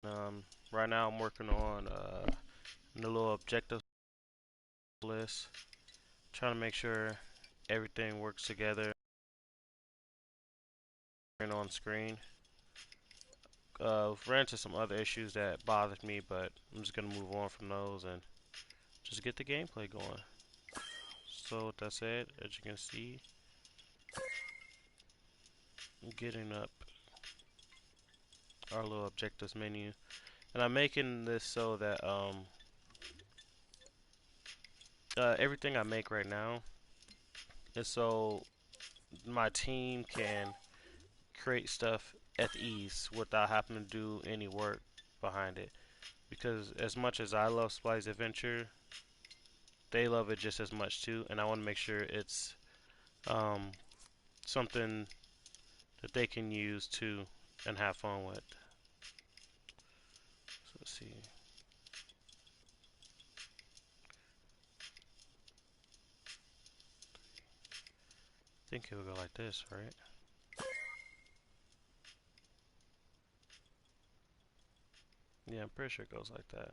Right now I'm working on a little objective list, trying to make sure everything works together and on screen. Ran into some other issues that bothered me, but I'm just gonna move on from those and just get the gameplay going. So with that said, as you can see, I'm getting up our little objectives menu, and I'm making this so that everything I make right now is so my team can create stuff at ease without having to do any work behind it. Because as much as I love Splatty's Adventure, they love it just as much too, and I want to make sure it's um, something that they can use too and have fun with. So let's see. I think it would go like this, right? Yeah, I'm pretty sure it goes like that.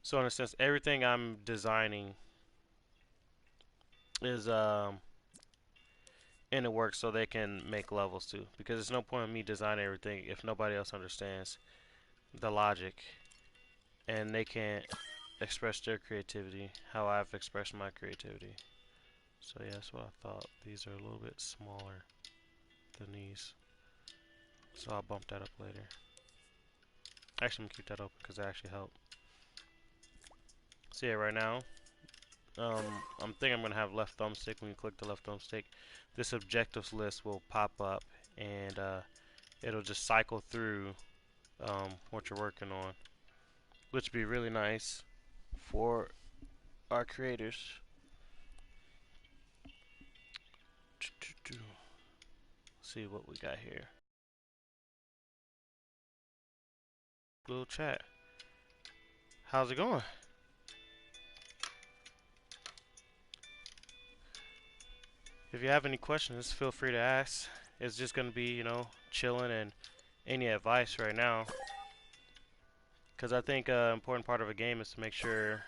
So in a sense, everything I'm designing is in the works so they can make levels too. Because there's no point in me designing everything if nobody else understands the logic and they can't express their creativity how I've expressed my creativity. So yeah, that's what I thought. These are a little bit smaller than these. So I'll bump that up later. Actually, I'm gonna keep that open because that actually helped. So yeah, right now, I'm thinking I'm gonna have left thumbstick. When you click the left thumbstick, this objectives list will pop up and it'll just cycle through what you're working on, which would be really nice for our creators. See what we got here. Little chat. How's it going? If you have any questions, feel free to ask. It's just gonna be, chilling and any advice right now. Because I think an important part of a game is to make sure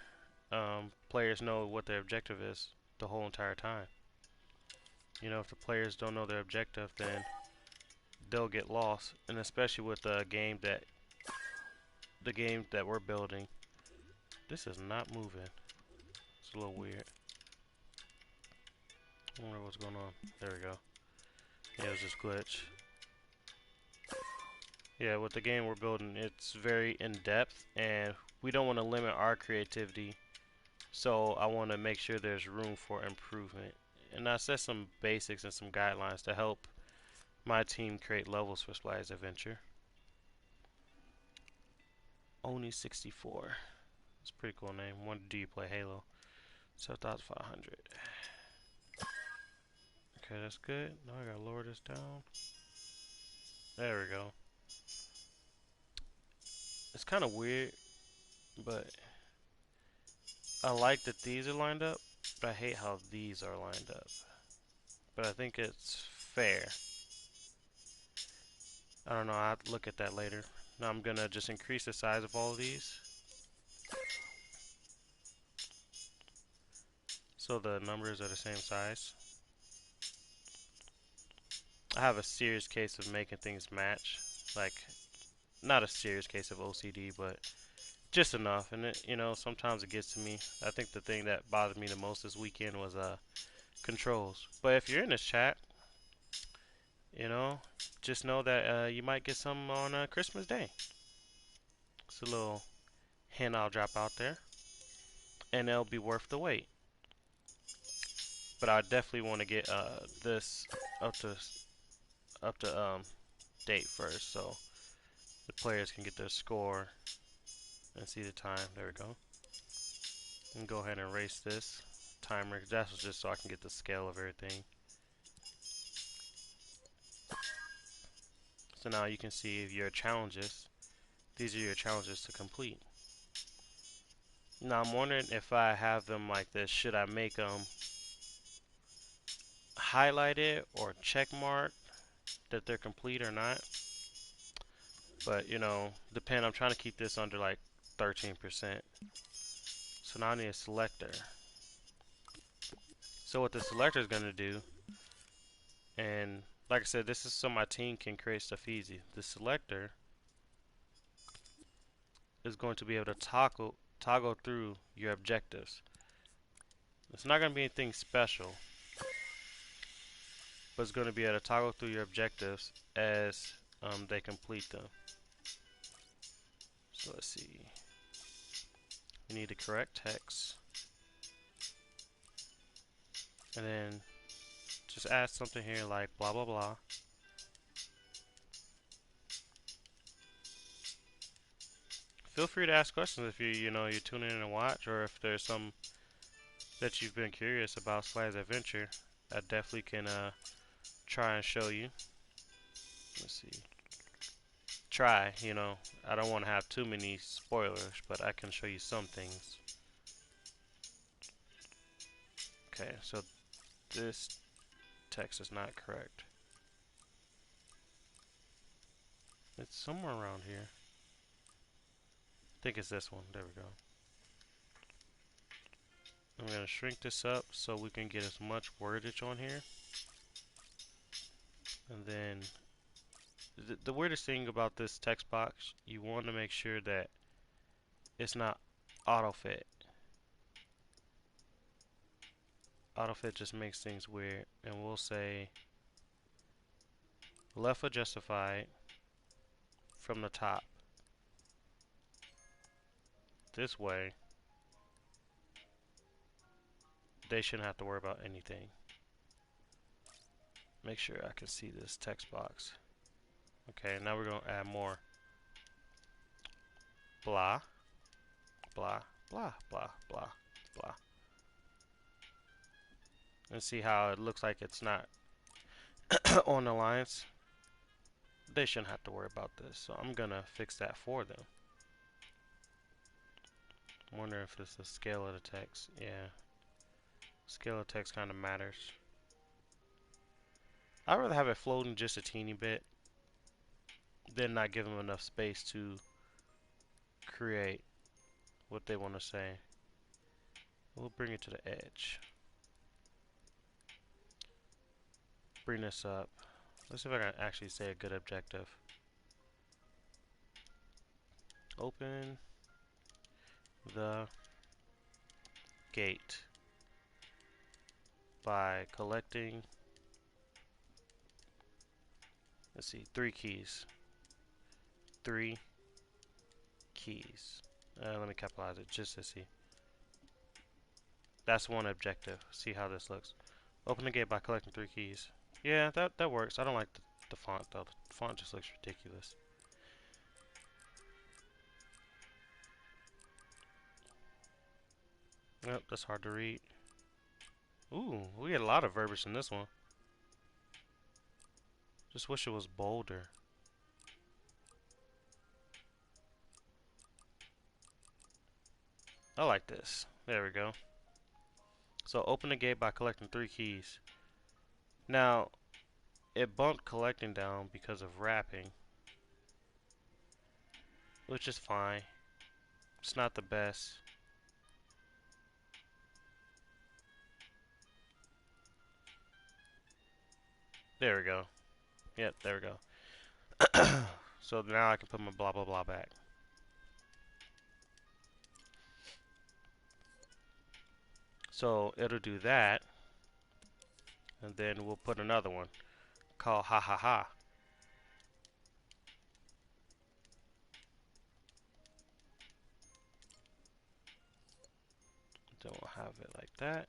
players know what their objective is the whole entire time. If the players don't know their objective, then they'll get lost. And especially with the game that we're building, this is not moving. It's a little weird. I wonder what's going on. There we go. Yeah, it was just glitch. Yeah, with the game we're building, it's very in-depth, and we don't want to limit our creativity, so I want to make sure there's room for improvement. And I set some basics and some guidelines to help my team create levels for Splatty's Adventure. Oni64. It's a pretty cool name. When do you play Halo? 7,500. Okay, that's good. Now I gotta lower this down. There we go. It's kind of weird, but I like that these are lined up, but I hate how these are lined up. But I think it's fair. I don't know, I'll have to look at that later. Now I'm gonna just increase the size of all of these so the numbers are the same size. I have a serious case of making things match. Like, not a serious case of OCD, but just enough. And sometimes it gets to me. I think the thing that bothered me the most this weekend was controls. But if you're in this chat, you know, just know that you might get some on Christmas Day. It's a little hint I'll drop out there, and it'll be worth the wait. But I definitely want to get this up to date first, so the players can get their score and see the time. There we go. And go ahead and erase this timer. That's just so I can get the scale of everything. So now you can see your challenges. These are your challenges to complete. Now I'm wondering if I have them like this, should I make them highlighted or check mark that they're complete or not? But you know, I'm trying to keep this under like 13%. So now I need a selector. So what the selector is going to do, and like I said, this is so my team can create stuff easy. The selector is going to be able to toggle through your objectives. It's not going to be anything special, but it's going to be able to toggle through your objectives as they complete them. So let's see. We need the correct text, and then just add something here like blah blah blah. Feel free to ask questions if you're tuning in and watch, or if there's some that you've been curious about Splatty's adventure. I definitely can try and show you. Let's see. Try, I don't want to have too many spoilers, but I can show you some things. Okay, so this text is not correct. It's somewhere around here. I think it's this one. There we go. I'm going to shrink this up so we can get as much wordage on here. And then the weirdest thing about this text box, you want to make sure that it's not autofit. Autofit just makes things weird. And we'll say left of justified from the top. This way, they shouldn't have to worry about anything. Make sure I can see this text box. Okay, now we're going to add more. Blah, blah, blah, blah, blah, blah. And see how it looks like it's not on the lines. They shouldn't have to worry about this, so I'm going to fix that for them. I wonder if it's the scale of the text. Yeah, scale of text kind of matters. I'd rather have it floating just a teeny bit than not give them enough space to create what they want to say. We'll bring it to the edge. Bring this up. Let's see if I can actually say a good objective. Open the gate by collecting, let's see, 3 keys. 3 keys. Let me capitalize it just to see. That's one objective. See how this looks. Open the gate by collecting 3 keys. Yeah, that works. I don't like the font though. The font just looks ridiculous. Yep, that's hard to read. Ooh, we get a lot of verbiage in this one. Just wish it was bolder. I like this. There we go. So open the gate by collecting 3 keys. Now, it bumped collecting down because of wrapping, which is fine. It's not the best. There we go. Yep, there we go. So now I can put my blah blah blah back. So it'll do that, and then we'll put another one called ha ha ha. Then we'll have it like that.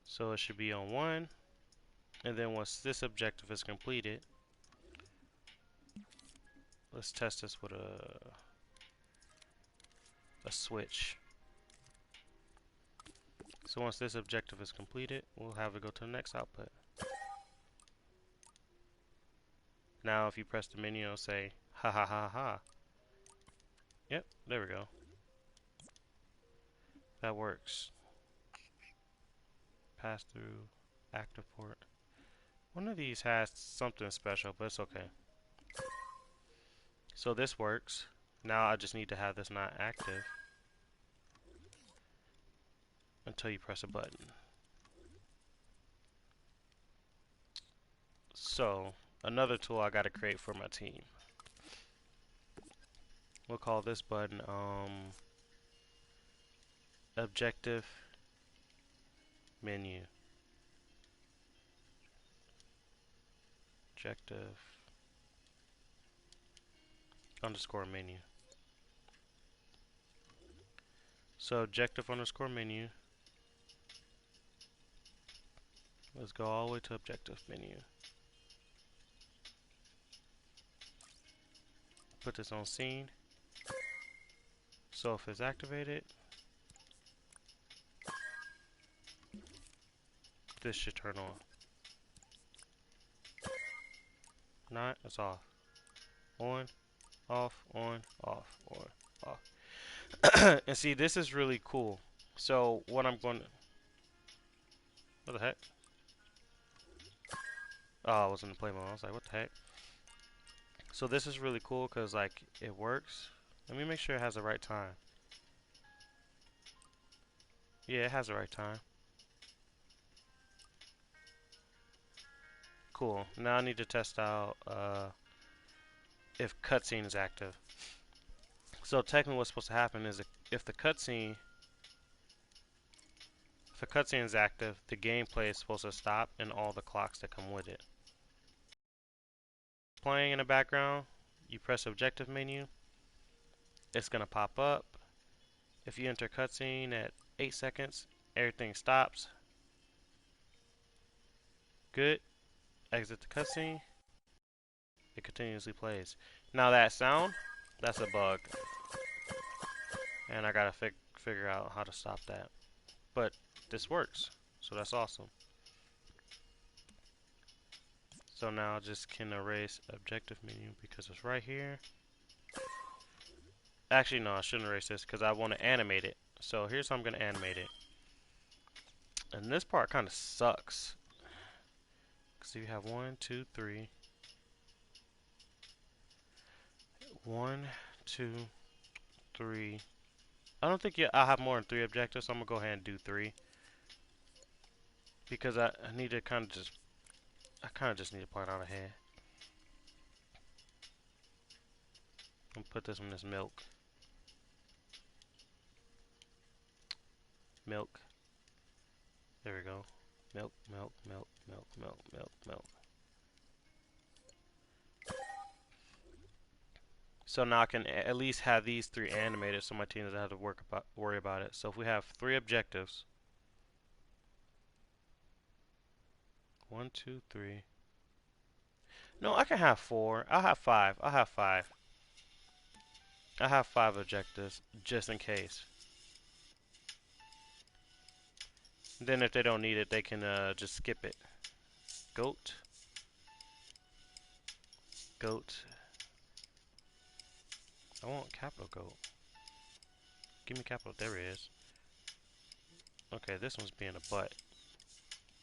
So it should be on 1, and then once this objective is completed, let's test this with a switch. So once this objective is completed, we'll have it go to the next output. Now if you press the menu, it'll say ha ha ha ha. Yep, there we go. That works. Pass through, active port. One of these has something special, but it's okay. So this works. Now I just need to have this not active until you press a button. So another tool I gotta create for my team. We'll call this button objective menu. Objective underscore menu. So objective underscore menu. Let's go all the way to objective menu. Put this on scene. So if it's activated, this should turn on. Not, it's off. On, off, on, off, on, off. And see, this is really cool. So what I'm going to... What the heck? Oh, I was in the play mode. I was like, what the heck? So this is really cool because, like, it works. Let me make sure it has the right time. Yeah, it has the right time. Cool. Now I need to test out if cutscene is active. So technically what's supposed to happen is if the cutscene is active, the gameplay is supposed to stop and all the clocks that come with it. Playing in the background, you press objective menu, it's gonna pop up. If you enter cutscene at 8 seconds, everything stops. Good. Exit the cutscene. It continuously plays. Now that sound, that's a bug. And I gotta figure out how to stop that. But this works, so that's awesome. So now I just can erase objective menu because it's right here. Actually, no, I shouldn't erase this because I want to animate it. So here's how I'm going to animate it. And this part kind of sucks. Because you have 1, 2, 3. 1, 2, 3. I don't think I'll have more than 3 objectives, so I'm going to go ahead and do 3. Because I need to kind of just... I kind of just need to plan out ahead. I'm going to put this on this milk. Milk. There we go. Milk, milk, milk, milk, milk, milk, milk. So now I can at least have these 3 animated so my team doesn't have to worry about it. So if we have 3 objectives. 1, 2, 3. No, I can have 4. I'll have 5. I'll have 5. I have 5 objectives just in case. Then if they don't need it, they can just skip it. Goat. Goat. I want capital goat. Give me capital. There it is. Okay, this one's being a butt.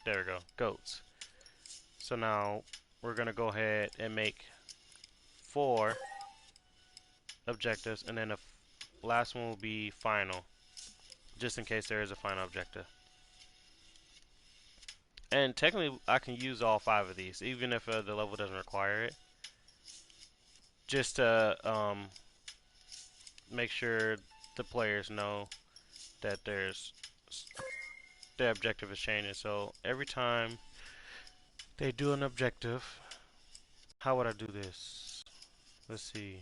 There we go. Goats. So now we're going to go ahead and make 4 objectives, and then the last one will be final, just in case there is a final objective. And technically, I can use all 5 of these, even if the level doesn't require it, just to make sure the players know that their objective is changing. So every time they do an objective, how would I do this? Let's see.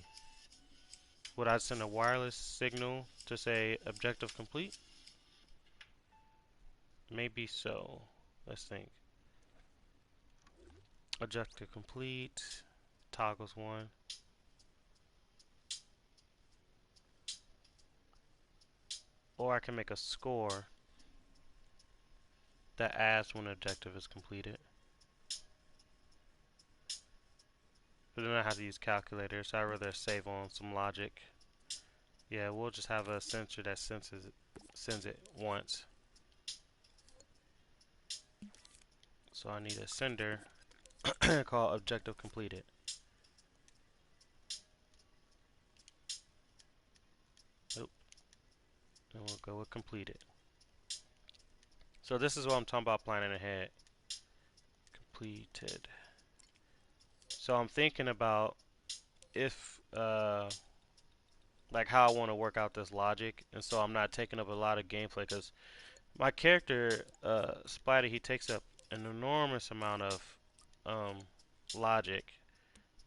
Would I send a wireless signal to say objective complete? Maybe so. Let's think. Objective complete. Toggles 1. Or I can make a score that adds when an objective is completed. But then I have to use calculator, so I'd rather save on some logic. Yeah, we'll just have a sensor that sends it once. So I need a sender called objective completed. Nope. And we'll go with completed. So this is what I'm talking about planning ahead. Completed. So I'm thinking about if like how I want to work out this logic, and so I'm not taking up a lot of gameplay because my character Splatty, he takes up an enormous amount of um, logic,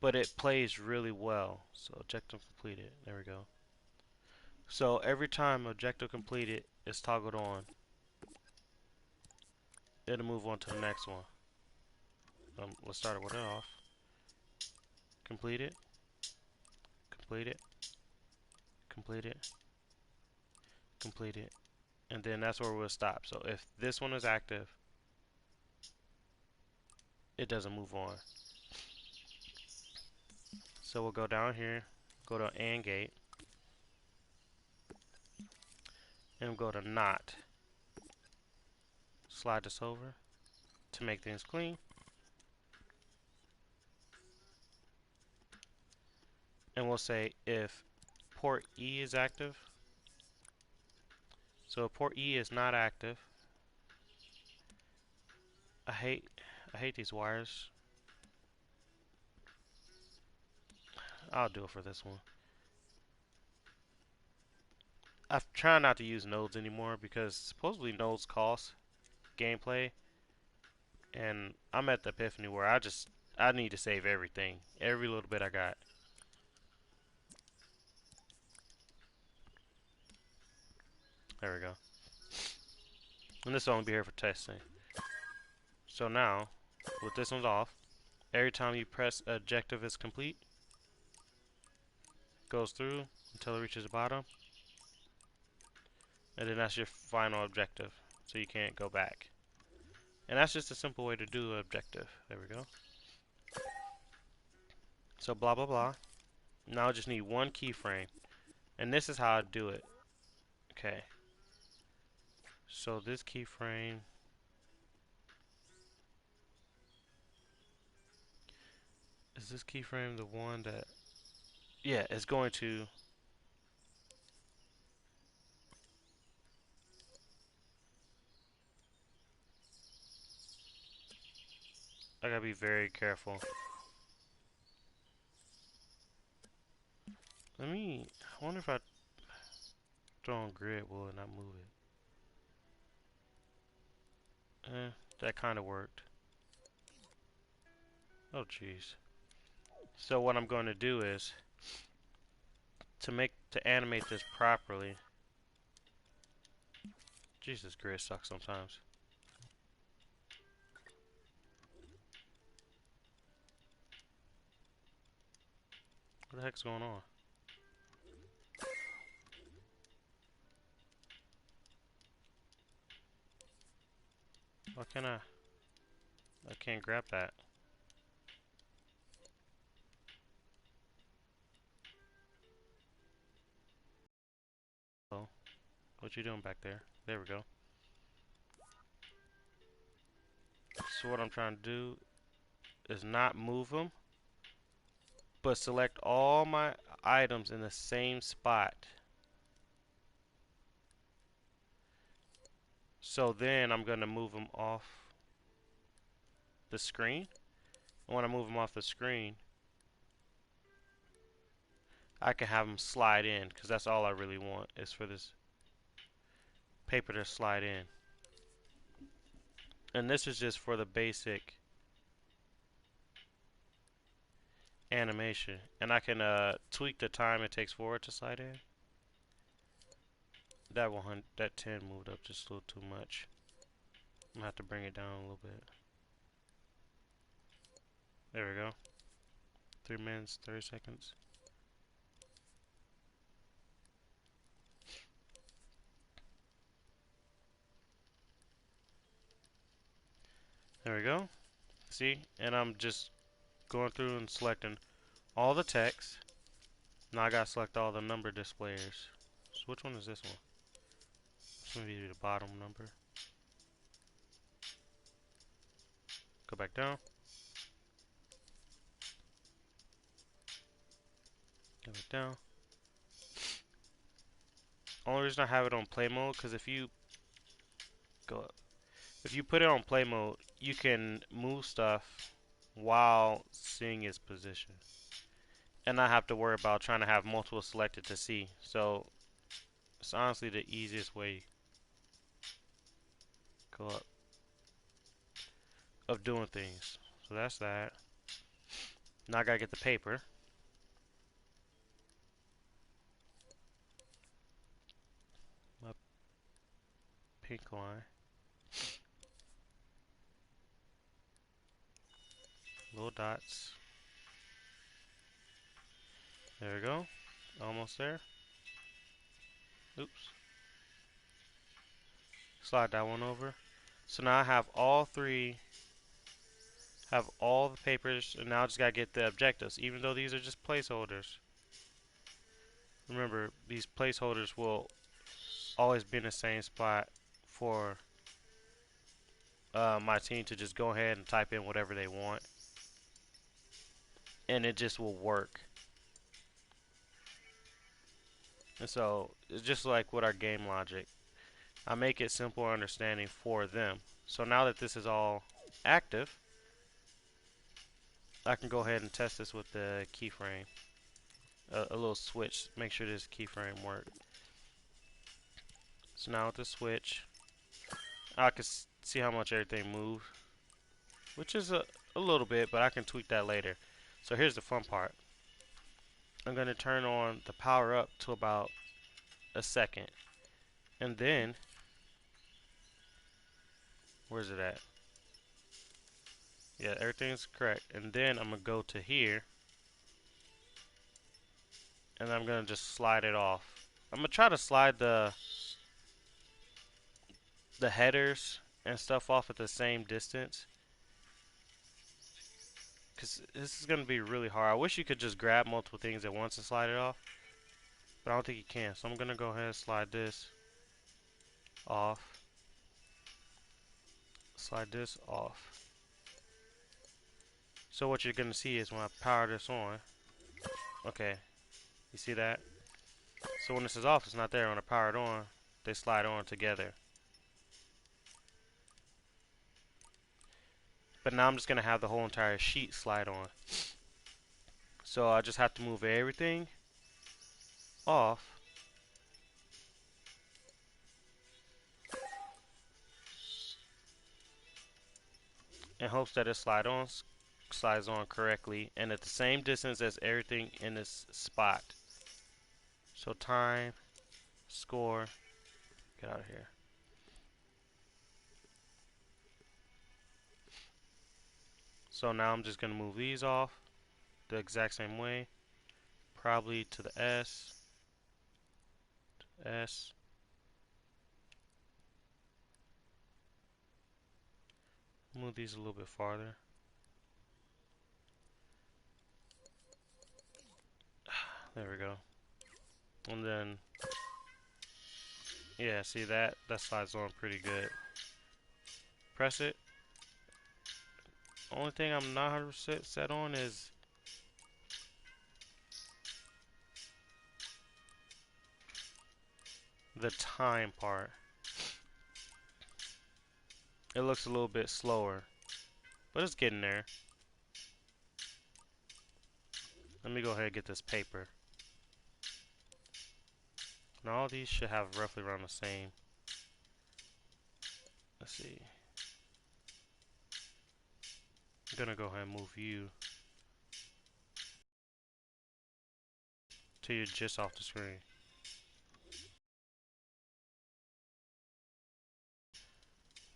but it plays really well. So objective completed. There we go. So every time objective completed is toggled on, it'll move on to the next one. Let's start with it off. Completed, completed, completed, completed, and then that's where we'll stop. So if this one is active, it doesn't move on. So we'll go down here, go to AND gate, and we'll go to NOT. Slide this over to make things clean. And we'll say if port E is active. So if port E is not active, I hate these wires. I'll do it for this one. I'm trying not to use nodes anymore because supposedly nodes cost gameplay, and I'm at the epiphany where I need to save everything, every little bit I got. There we go. And this will only be here for testing. So now, with this one's off, every time you press objective is complete, goes through until it reaches the bottom, and then that's your final objective, so you can't go back. And that's just a simple way to do an objective. There we go. So blah blah blah. Now I just need one keyframe, and this is how I do it. Okay. So this keyframe, is this keyframe the one that, yeah, it's going to, I gotta be very careful. I wonder if I throw on grid, will it not move it? That kind of worked. Oh jeez. So what I'm going to do is, to animate this properly, Jesus, grid sucks sometimes. What the heck's going on? Why can't I can't grab that. Oh, what you doing back there? There we go. So what I'm trying to do is not move them, but select all my items in the same spot. So then I'm going to move them off the screen. And when I move them off the screen, I can have them slide in, because that's all I really want, is for this paper to slide in. And this is just for the basic animation. And I can tweak the time it takes for it to slide in. That 10 moved up just a little too much. I'm gonna have to bring it down a little bit. There we go. 3 minutes, 30 seconds. There we go. See? And I'm just going through and selecting all the text. Now I gotta select all the number displayers. So which one is this one? This one be the bottom number. Go back down. Give it down. Only reason I have it on play mode, because if you go up, if you put it on play mode, you can move stuff while seeing its position, and not have to worry about trying to have multiple selected to see. So it's honestly the easiest way go up of doing things. So that's that. Now I gotta get the paper. My pink line. Little dots. There we go. Almost there. Oops. Slide that one over. So now I have all three, have all the papers, and now I just gotta get the objectives, even though these are just placeholders. Remember, these placeholders will always be in the same spot for my team to just go ahead and type in whatever they want, and it just will work. And so it's just like with our game logic. I make it simple understanding for them. So now that this is all active, I can go ahead and test this with the keyframe. A little switch, make sure this keyframe works. So now with the switch, I can see how much everything moves, which is a little bit, but I can tweak that later. So here's the fun part. I'm going to turn on the power up to about a second, and then where's it at? Yeah, everything's correct. And then I'm gonna go to here, and I'm gonna just slide it off. I'm gonna try to slide the headers and stuff off at the same distance, because this is gonna be really hard. I wish you could just grab multiple things at once and slide it off, but I don't think you can. So I'm gonna go ahead and slide this off. Slide this off. So what you're gonna see is when I power this on, okay, you see that? So when this is off, it's not there. When I power it on, they slide on together. But now I'm just gonna have the whole entire sheet slide on. So I just have to move everything off in hopes that it slides on correctly and at the same distance as everything in this spot. So time, score, get out of here. So now I'm just gonna move these off the exact same way, probably to the S, S. Move these a little bit farther. There we go. And then, yeah, see that slides on pretty good. Press it. Only thing I'm not 100% set on is the time part. It looks a little bit slower, but it's getting there. Let me go ahead and get this paper. Now all these should have roughly around the same. Let's see. I'm gonna go ahead and move you till you're just off the screen.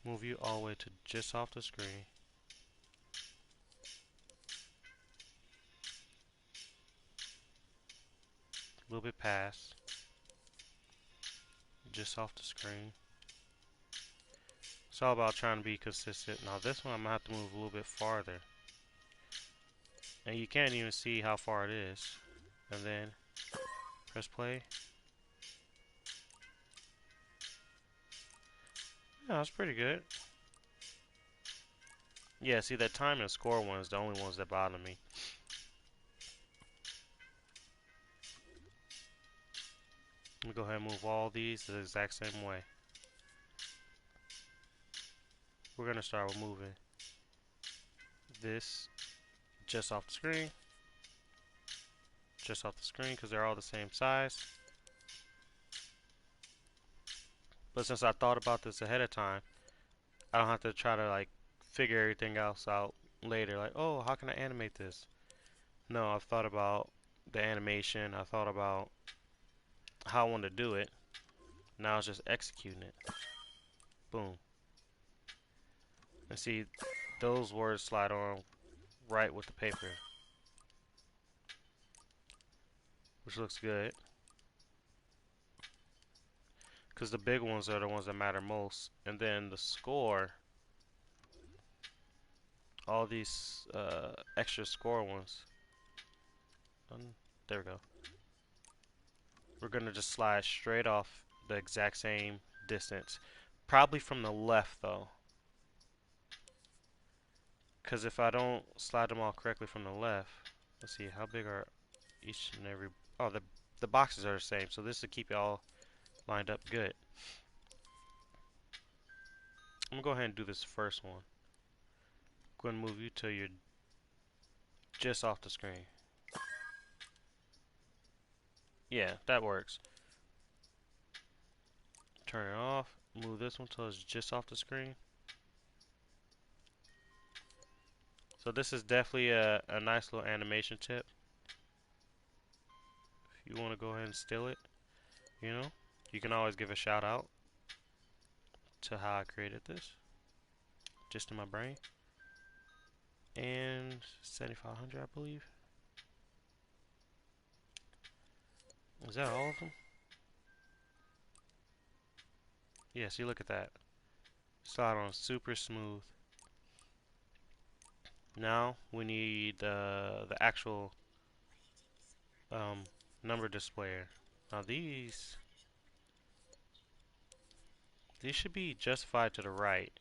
Move you all the way to just off the screen. A little bit past. Just off the screen. It's all about trying to be consistent. Now this one I'm gonna have to move a little bit farther. And you can't even see how far it is. And then press play. Yeah, that's pretty good. Yeah, see that time and score one is the only ones that bother me. Let me go ahead and move all these the exact same way. We're going to start with moving this just off the screen. Just off the screen because they're all the same size. But since I thought about this ahead of time, I don't have to try to like figure everything else out later. Like, oh, how can I animate this? No, I've thought about the animation. I thought about how I want to do it. Now it's just executing it. Boom. And see, those words slide on right with the paper, which looks good. Because the big ones are the ones that matter most. And then the score, all these extra score ones. There we go. We're going to just slide straight off the exact same distance. Probably from the left though. Because if I don't slide them all correctly from the left, let's see, how big are each and every... Oh, the boxes are the same, so this will keep it all lined up good. I'm going to go ahead and do this first one. I'm going to move you till you're just off the screen. Yeah, that works. Turn it off. Move this one till it's just off the screen. So this is definitely a nice little animation tip. If you want to go ahead and steal it, you know, you can always give a shout out to how I created this. Just in my brain. And 7500, I believe. Is that all of them? Yeah, see, look at that. Slide on super smooth. Now we need the actual number displayer. Now these should be justified to the right,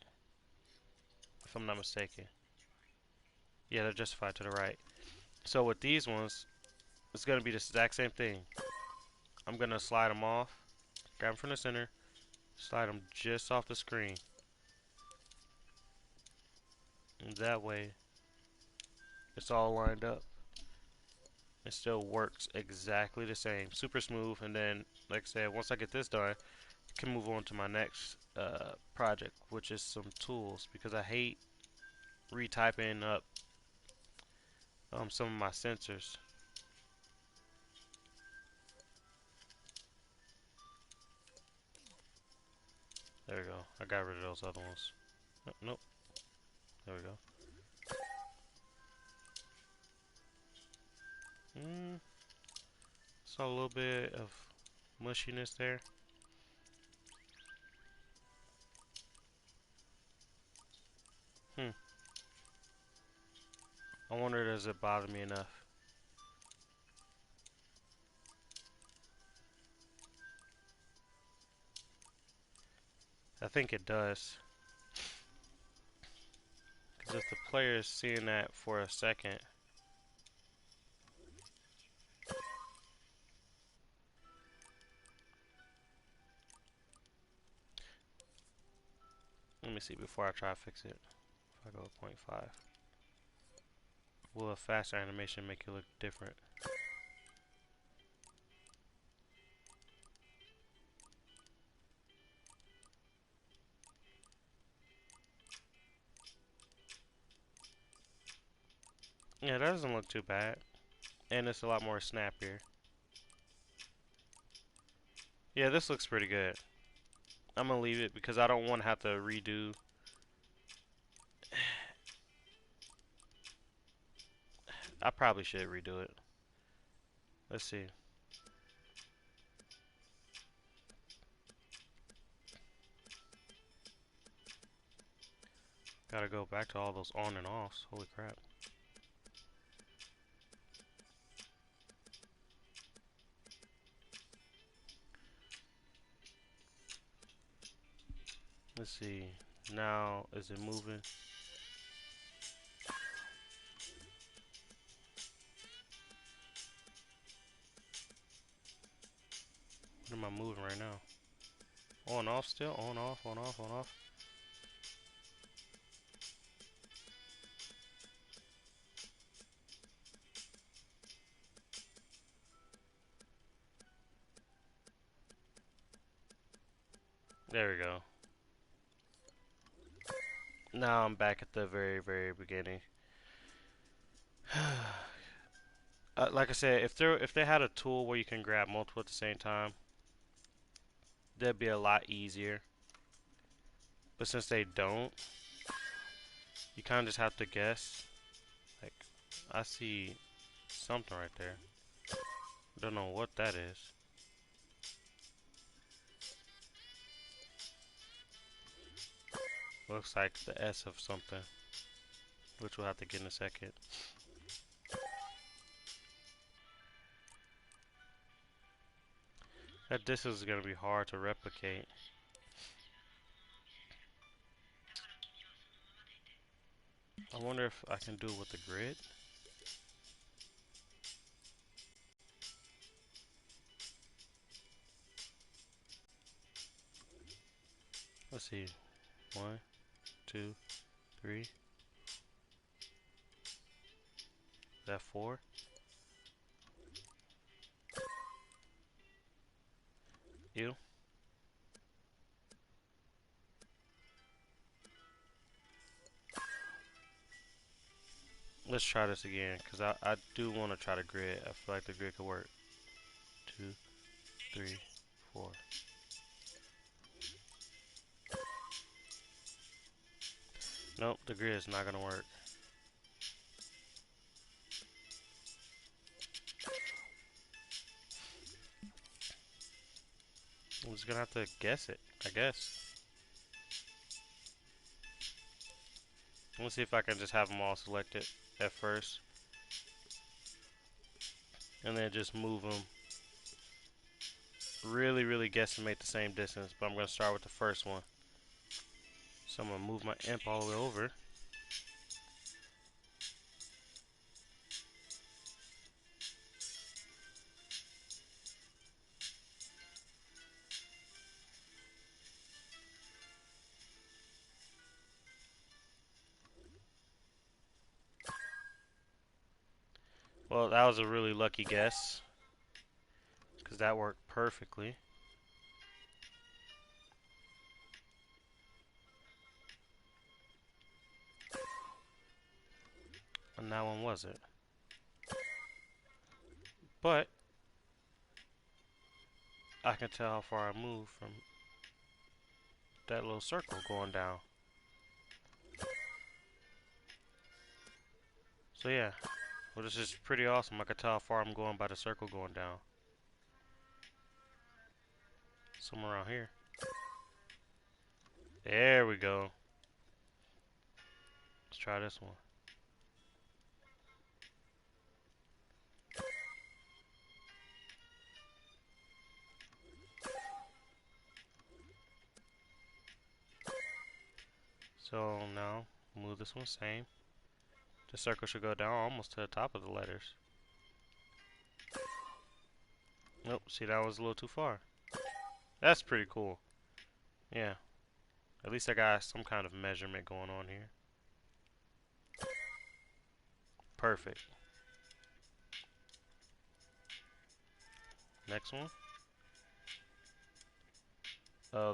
if I'm not mistaken. Yeah, they're justified to the right. So with these ones, it's gonna be the exact same thing. I'm gonna slide them off, grab them from the center, slide them just off the screen. And that way, it's all lined up. It still works exactly the same. Super smooth. And then, like I said, once I get this done, I can move on to my next project, which is some tools. Because I hate retyping up some of my sensors. There we go. I got rid of those other ones. Oh, nope. There we go. Saw a little bit of mushiness there. I wonder, does it bother me enough? I think it does. Because if the player is seeing that for a second, let me see before I try to fix it. If I go 0.5, will a faster animation make it look different? Yeah, that doesn't look too bad. And it's a lot more snappier. Yeah, this looks pretty good. I'm gonna leave it because I don't want to have to redo. I probably should redo it. Let's see. Gotta go back to all those on and offs. Holy crap. Let's see. Now, is it moving? What am I moving right now? On, off still? On, off, on, off, on, off. There we go. Now I'm back at the very, very beginning. Like I said, if they had a tool where you can grab multiple at the same time, that'd be a lot easier. But since they don't, you kind of just have to guess. Like, I see something right there. Don't know what that is. Looks like the S of something, which we'll have to get in a second. That distance is going to be hard to replicate. I wonder if I can do it with the grid. Let's see. 1, 2, 3. Is that 4? You? Let's try this again, because I do want to try the grid. I feel like the grid could work. 2, 3, 4. Nope, the grid is not going to work. I'm just going to have to guess it, I guess. Let's see if I can just have them all selected at first. And then just move them. Really guesstimate the same distance, but I'm going to start with the first one. So I'm going to move my imp all the way over. Well, that was a really lucky guess, because that worked perfectly. And that one wasn't. But I can tell how far I moved from that little circle going down. So yeah, well, this is pretty awesome. I can tell how far I'm going by the circle going down. Somewhere around here. There we go. Let's try this one. So now, move this one same. The circle should go down almost to the top of the letters. Nope, see, that was a little too far. That's pretty cool. Yeah, at least I got some kind of measurement going on here. Perfect. Next one.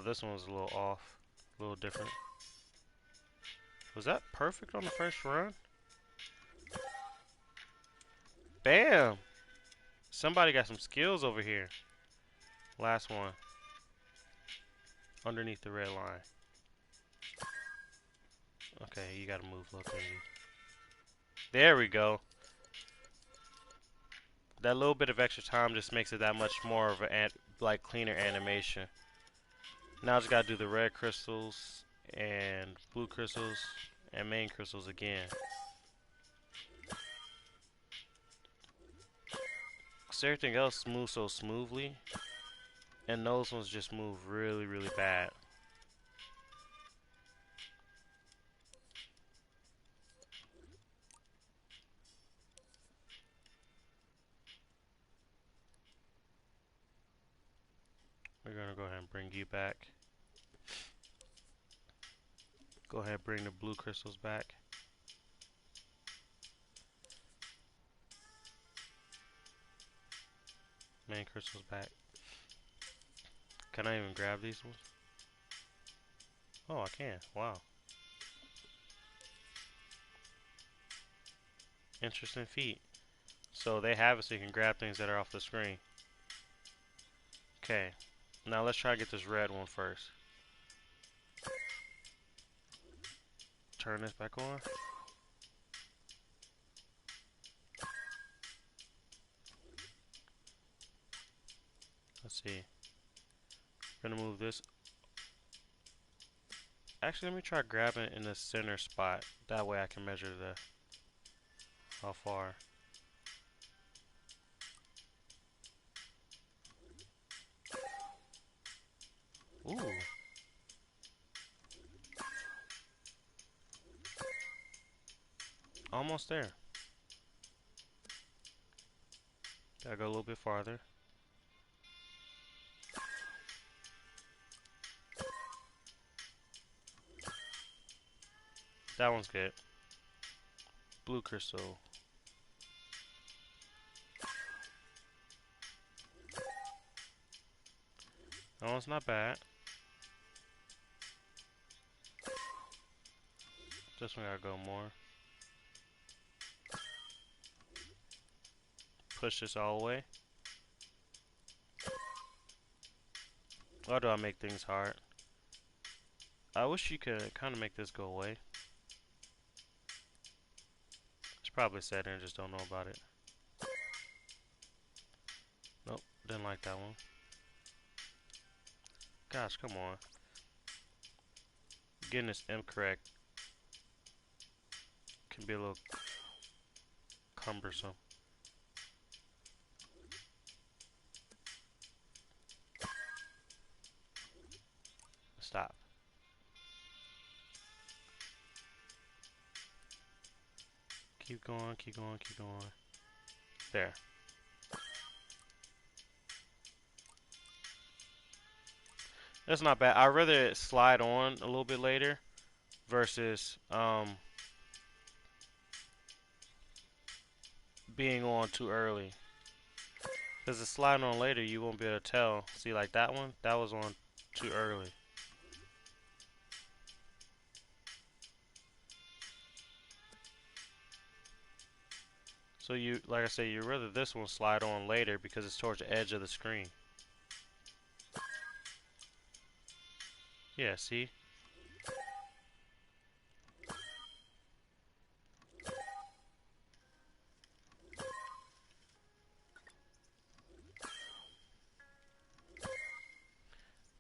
This one was a little off, a little different. Was that perfect on the first run? Bam! Somebody got some skills over here. Last one. Underneath the red line. Okay, you gotta move a little bit. There we go. That little bit of extra time just makes it that much more of a like cleaner animation. Now I just gotta do the red crystals and blue crystals and main crystals again. So everything else moves so smoothly, and those ones just move really bad. and bring you back. Go ahead, bring the blue crystals back. Main crystals back. Can I even grab these ones? Oh, I can. Wow. Interesting feat. So they have it so you can grab things that are off the screen. Okay. Now let's try to get this red one first. Turn this back on. Let's see. We're gonna move this. Actually, let me try grabbing it in the center spot. That way I can measure the how far. Ooh. Almost there. Gotta go a little bit farther. That one's good. Blue crystal. That one's not bad. This one gotta go more. Push this all the way. Why do I make things hard? I wish you could kind of make this go away. It's probably set in, just don't know about it. Nope, didn't like that one. Gosh, come on. Getting this incorrect can be a little cumbersome. Stop. Keep going, keep going, keep going. There. That's not bad. I'd rather it slide on a little bit later versus being on too early. Because the sliding on later, you won't be able to tell. See, like that one? That was on too early. So you, like I say, you'd rather this one slide on later because it's towards the edge of the screen. Yeah, see?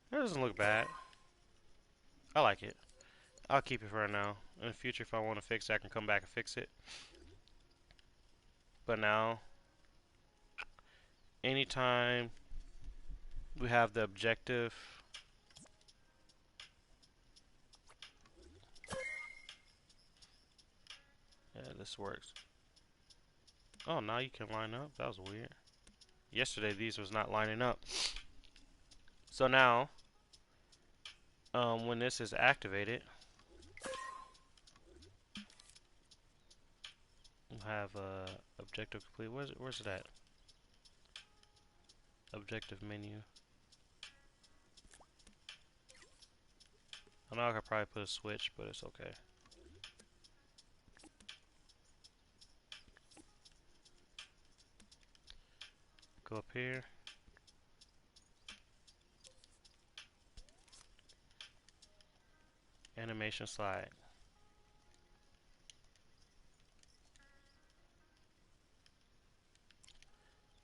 That doesn't look bad. I like it. I'll keep it for right now. In the future, if I want to fix it, I can come back and fix it. But now, anytime we have the objective, yeah, this works. Oh, now you can line up. That was weird. Yesterday, these was not lining up. So now, when this is activated, we'll have objective complete. Where's it at? Objective menu. I know I could probably put a switch, but it's okay. Go up here. Animation slide.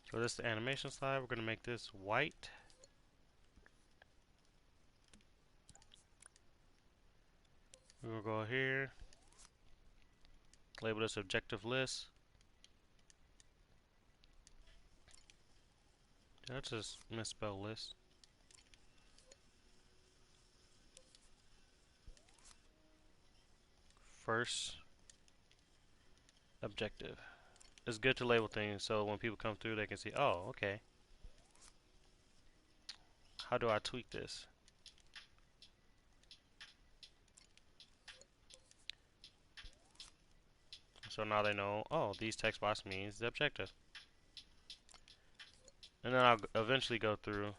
So this is the animation slide. We're going to make this white. We're going to go here. Label this objective list. Did I just misspell list? First objective. It's good to label things so when people come through they can see, oh, okay. How do I tweak this? So now they know, oh, these text box means the objective. And then I'll eventually go through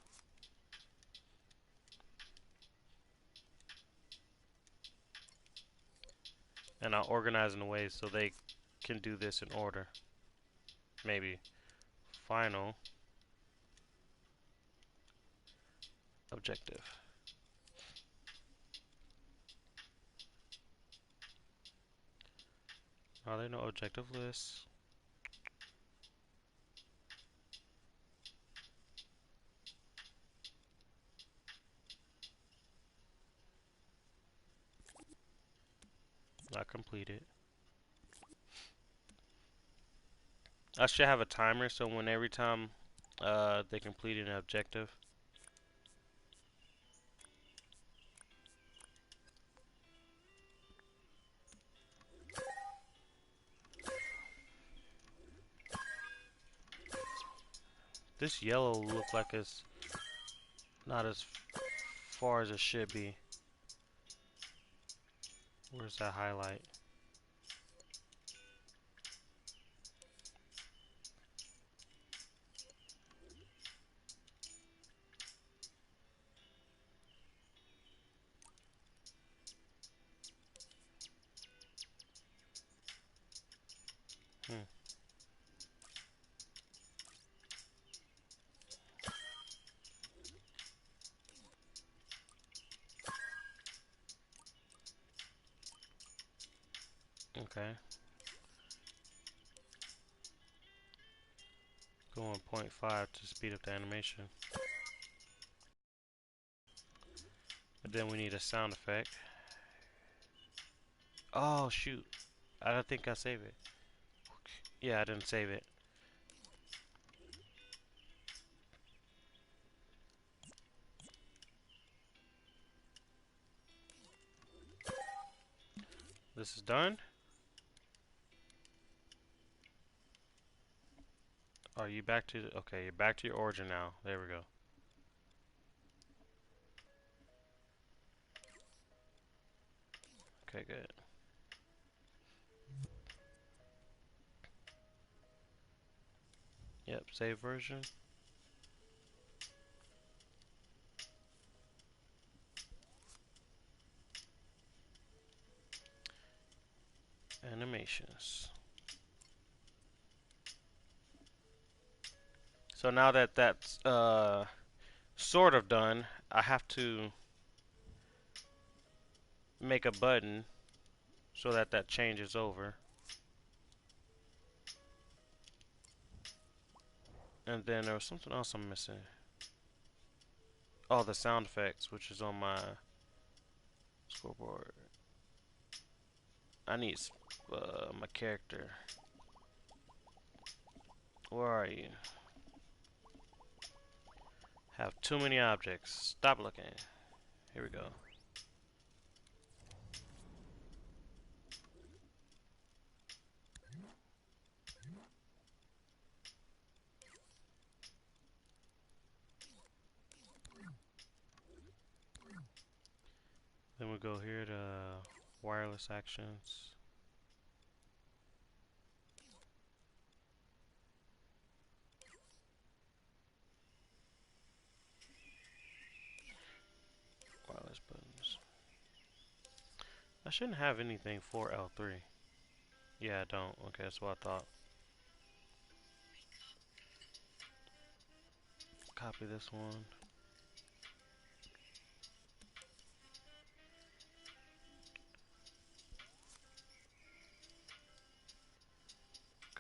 and I'll organize in a way so they can do this in order. Maybe final objective. Now they know objective lists. Not completed. I should have a timer so when every time they complete an objective. This yellow look like it's not as far as it should be. Where's that highlight? Hmm. Okay. Going 0.5 to speed up the animation. But then we need a sound effect. Oh shoot. I don't think I saved it. Yeah, I didn't save it. This is done. Are you back to okay, you're back to your origin now. There we go. Okay, good. Yep, save version. Animations. So now that that's sort of done, I have to make a button so that that changes over. And then there was something else I'm missing. Oh, the sound effects, which is on my scoreboard. I need my character. Where are you? Have too many objects. Stop looking. Here we go. Then we go here to wireless actions. Wireless buttons. I shouldn't have anything for L3. Yeah, I don't. Okay, that's what I thought. Copy this one.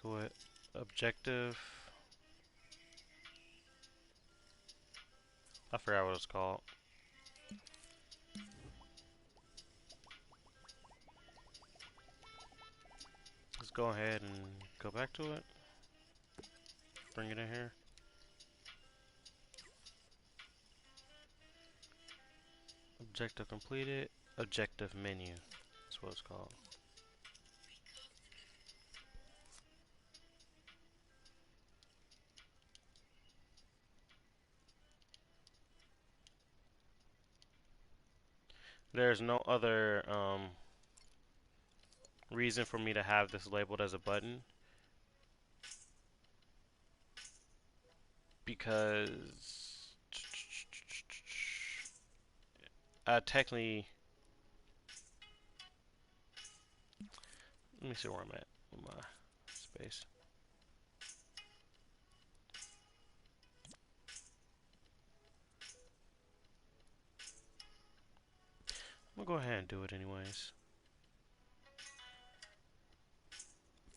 Go with objective. I forgot what it's called. Let's go ahead and go back to it. Bring it in here. Objective completed. Objective menu. That's what it's called. There's no other reason for me to have this labeled as a button because technically, let me see where I'm at with my space. I'm gonna go ahead and do it anyways.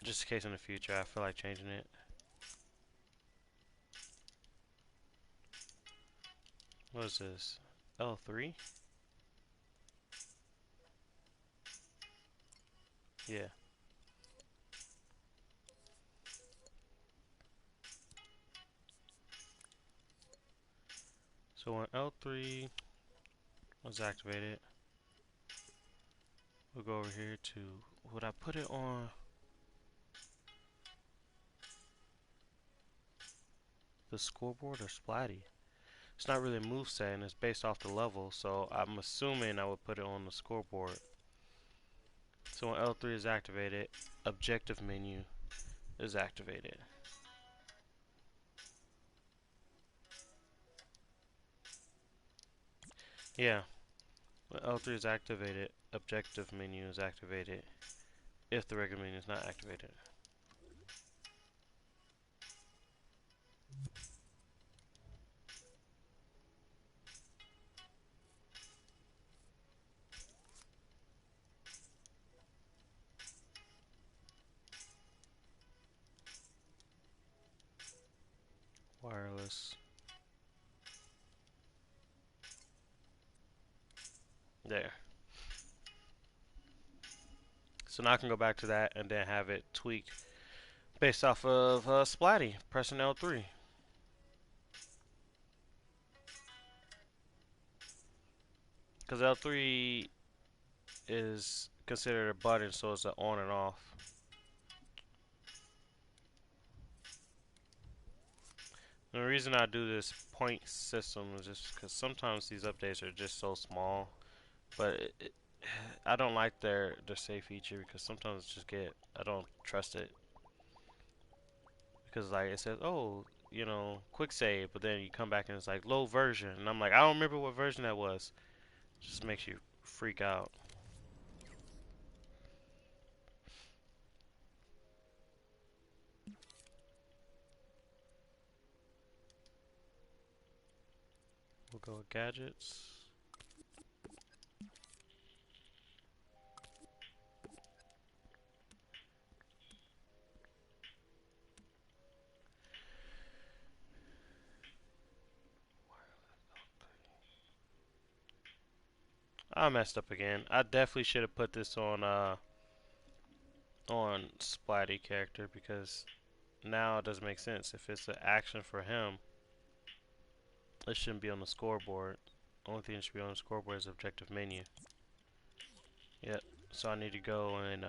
Just in case in the future I feel like changing it. What is this? L3? Yeah. So when L3 was activated, we'll go over here to, would I put it on the scoreboard or Splatty? It's not really a moveset and it's based off the level, so I'm assuming I would put it on the scoreboard. So when L3 is activated, objective menu is activated. Yeah, when L3 is activated, objective menu is activated if the regular menu is not activated. Wireless. There. So now I can go back to that and then have it tweak based off of Splatty, pressing L3. Because L3 is considered a button, so it's an on and off. And the reason I do this point system is just because sometimes these updates are just so small, but I don't like their save feature because sometimes it's just I don't trust it because like it says, oh, you know, quick save, but then you come back and it's like low version, and I'm like, I don't remember what version that was. It just makes you freak out. We'll go with gadgets. I messed up again. I definitely should have put this on Splatty character because now it doesn't make sense. If it's an action for him, it shouldn't be on the scoreboard. Only thing that should be on the scoreboard is objective menu. Yep. So I need to go and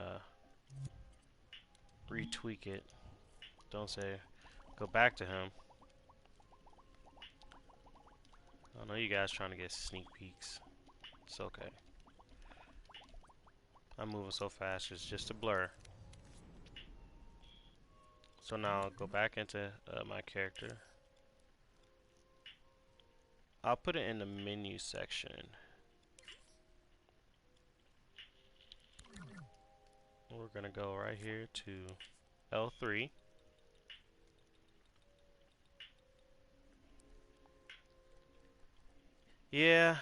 retweak it. Don't say go back to him. I know you guys trying to get sneak peeks. It's okay. I'm moving so fast, it's just a blur. So now I'll go back into my character. I'll put it in the menu section. We're gonna go right here to L3. Yeah,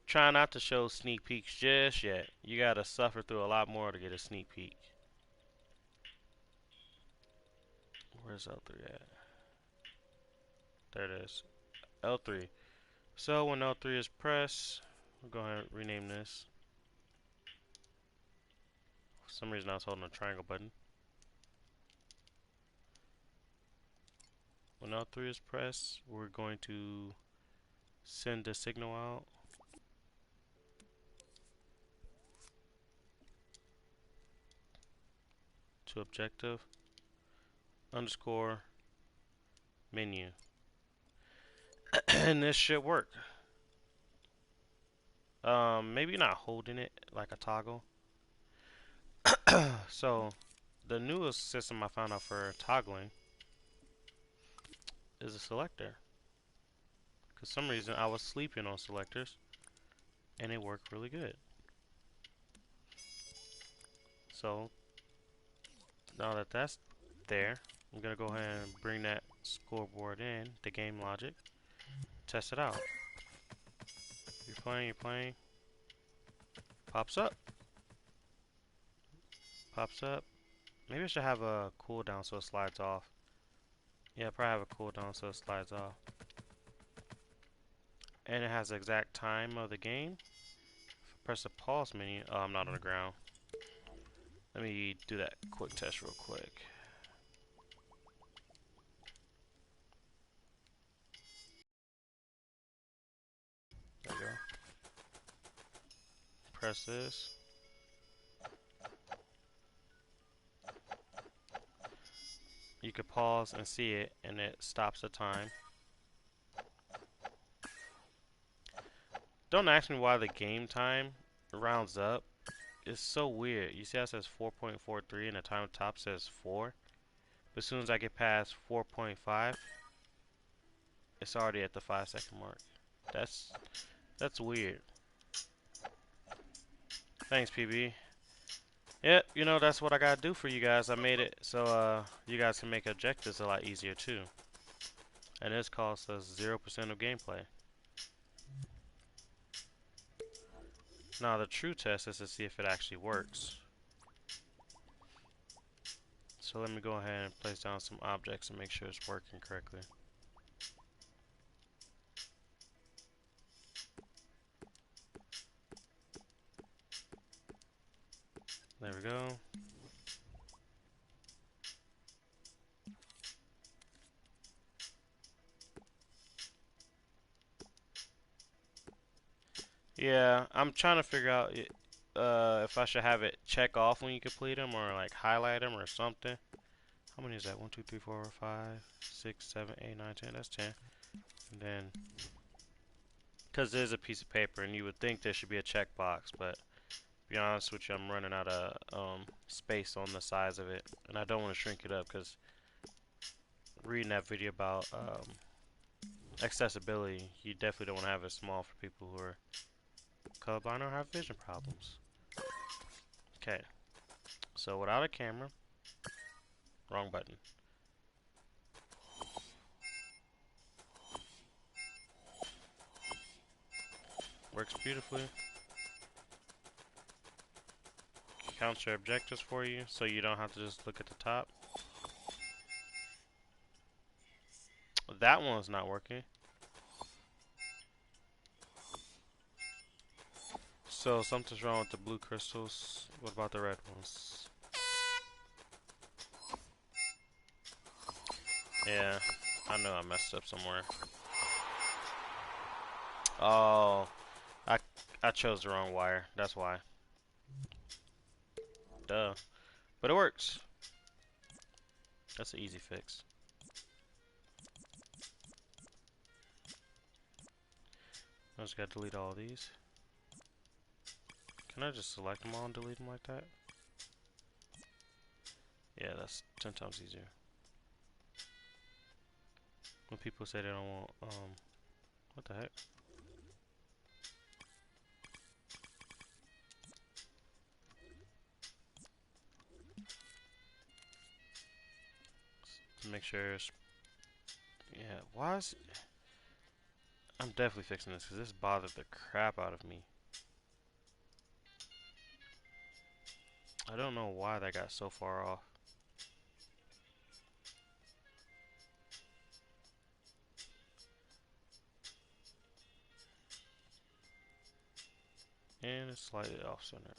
try not to show sneak peeks just yet. You gotta suffer through a lot more to get a sneak peek. Where's L3 at? There it is. L3. So when L3 is pressed, we'll go ahead and rename this. For some reason I was holding a triangle button. When L3 is pressed, we're going to send a signal out. To objective underscore menu. And this should work. Maybe not holding it like a toggle. So the newest system I found out for toggling is a selector. Cause some reason I was sleeping on selectors and it worked really good. So now that that's there, I'm gonna go ahead and bring that scoreboard in, the game logic, test it out. You're playing, pops up, pops up. Maybe I should have a cooldown so it slides off. Yeah, probably have a cooldown so it slides off. And it has the exact time of the game. If I press the pause menu, oh, I'm not on the ground. Let me do that quick test real quick. There we go. Press this. You could pause and see it, and it stops the time. Don't ask me why the game time rounds up. It's so weird. You see how it says 4.43 and the time top says 4? But as soon as I get past 4.5, it's already at the 5-second mark. That's weird. Thanks, PB. Yep, you know, that's what I gotta do for you guys. I made it so you guys can make objectives a lot easier too. And this costs us 0% of gameplay. Now the true test is to see if it actually works. So let me go ahead and place down some objects and make sure it's working correctly. There we go. Yeah, I'm trying to figure out if I should have it check off when you complete them or like highlight them or something. How many is that? 1, 2, 3, 4, 5, 6, 7, 8, 9, 10. That's 10. And then, because there's a piece of paper and you would think there should be a checkbox, but to be honest with you, I'm running out of space on the size of it. And I don't want to shrink it up because reading that video about accessibility, you definitely don't want to have it small for people who are colorblind or have vision problems. Okay, so without a camera, wrong button. Works beautifully. Counts your objectives for you, so you don't have to just look at the top. That one's not working. So something's wrong with the blue crystals. What about the red ones? Yeah, I know I messed up somewhere. Oh, I chose the wrong wire. That's why. Duh. But it works. That's an easy fix. I just gotta delete all these. Can I just select them all and delete them like that? Yeah, that's 10 times easier. When people say they don't want, what the heck? To make sure it's, yeah, why is, I'm definitely fixing this because this bothered the crap out of me. I don't know why that got so far off. And it's slightly off center.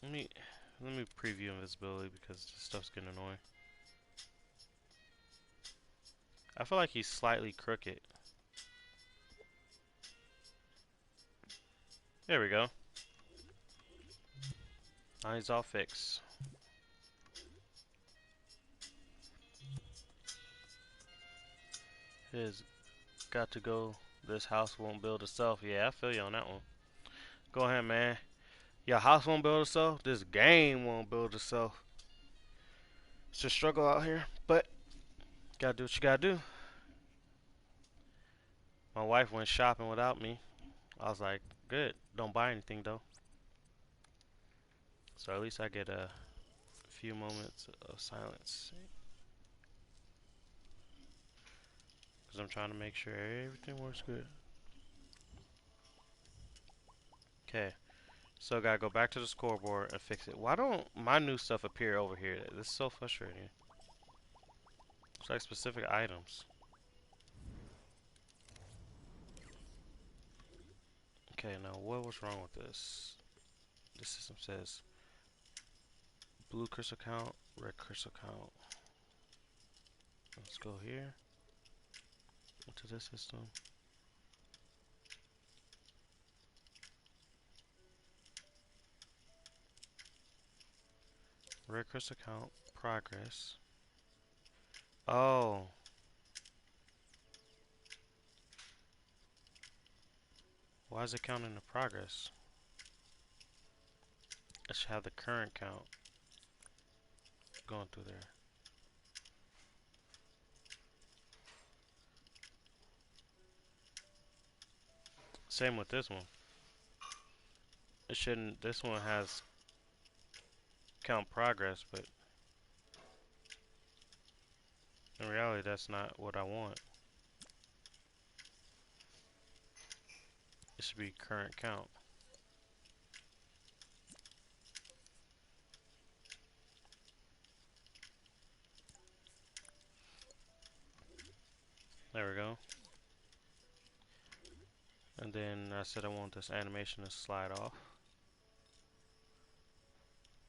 Let me preview invisibility because this stuff's getting annoying. I feel like he's slightly crooked. There we go. Now he's all fixed. It's got to go. This house won't build itself. Yeah, I feel you on that one. Go ahead, man. Your house won't build itself. This game won't build itself. It's a struggle out here, but gotta do what you gotta do. My wife went shopping without me. I was like, good. Don't buy anything though. So at least I get a few moments of silence. Because I'm trying to make sure everything works good. Okay. So I gotta go back to the scoreboard and fix it. Why don't my new stuff appear over here? This is so frustrating. It's like specific items. Okay, now what was wrong with this? This system says blue crystal count, red crystal count. Let's go here into this system. Red crystal count, progress. Oh, why is it counting the progress? It should have the current count going through there. Same with this one. It shouldn't. This one has count progress, but in reality, that's not what I want. It should be current count. There we go. And then I said I want this animation to slide off.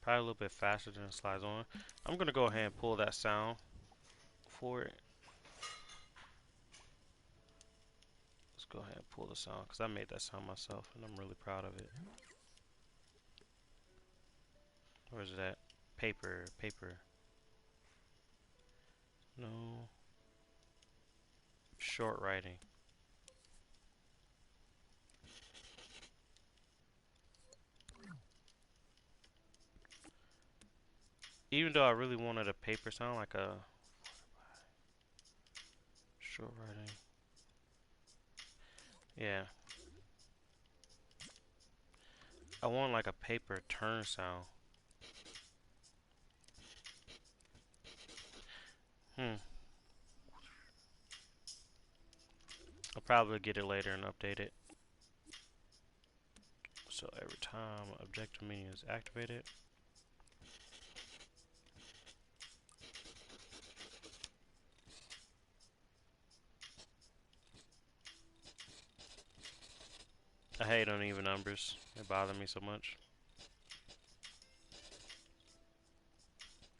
Probably a little bit faster than it slides on. I'm gonna go ahead and pull that sound for it. Let's go ahead and pull the sound because I made that sound myself and I'm really proud of it. Where is it at? Paper, paper. No. Short writing. Even though I really wanted a paper sound, like a short writing. Yeah. I want like a paper turn sound. I'll probably get it later and update it. So every time objective menu is activated, I hate uneven numbers. They bother me so much.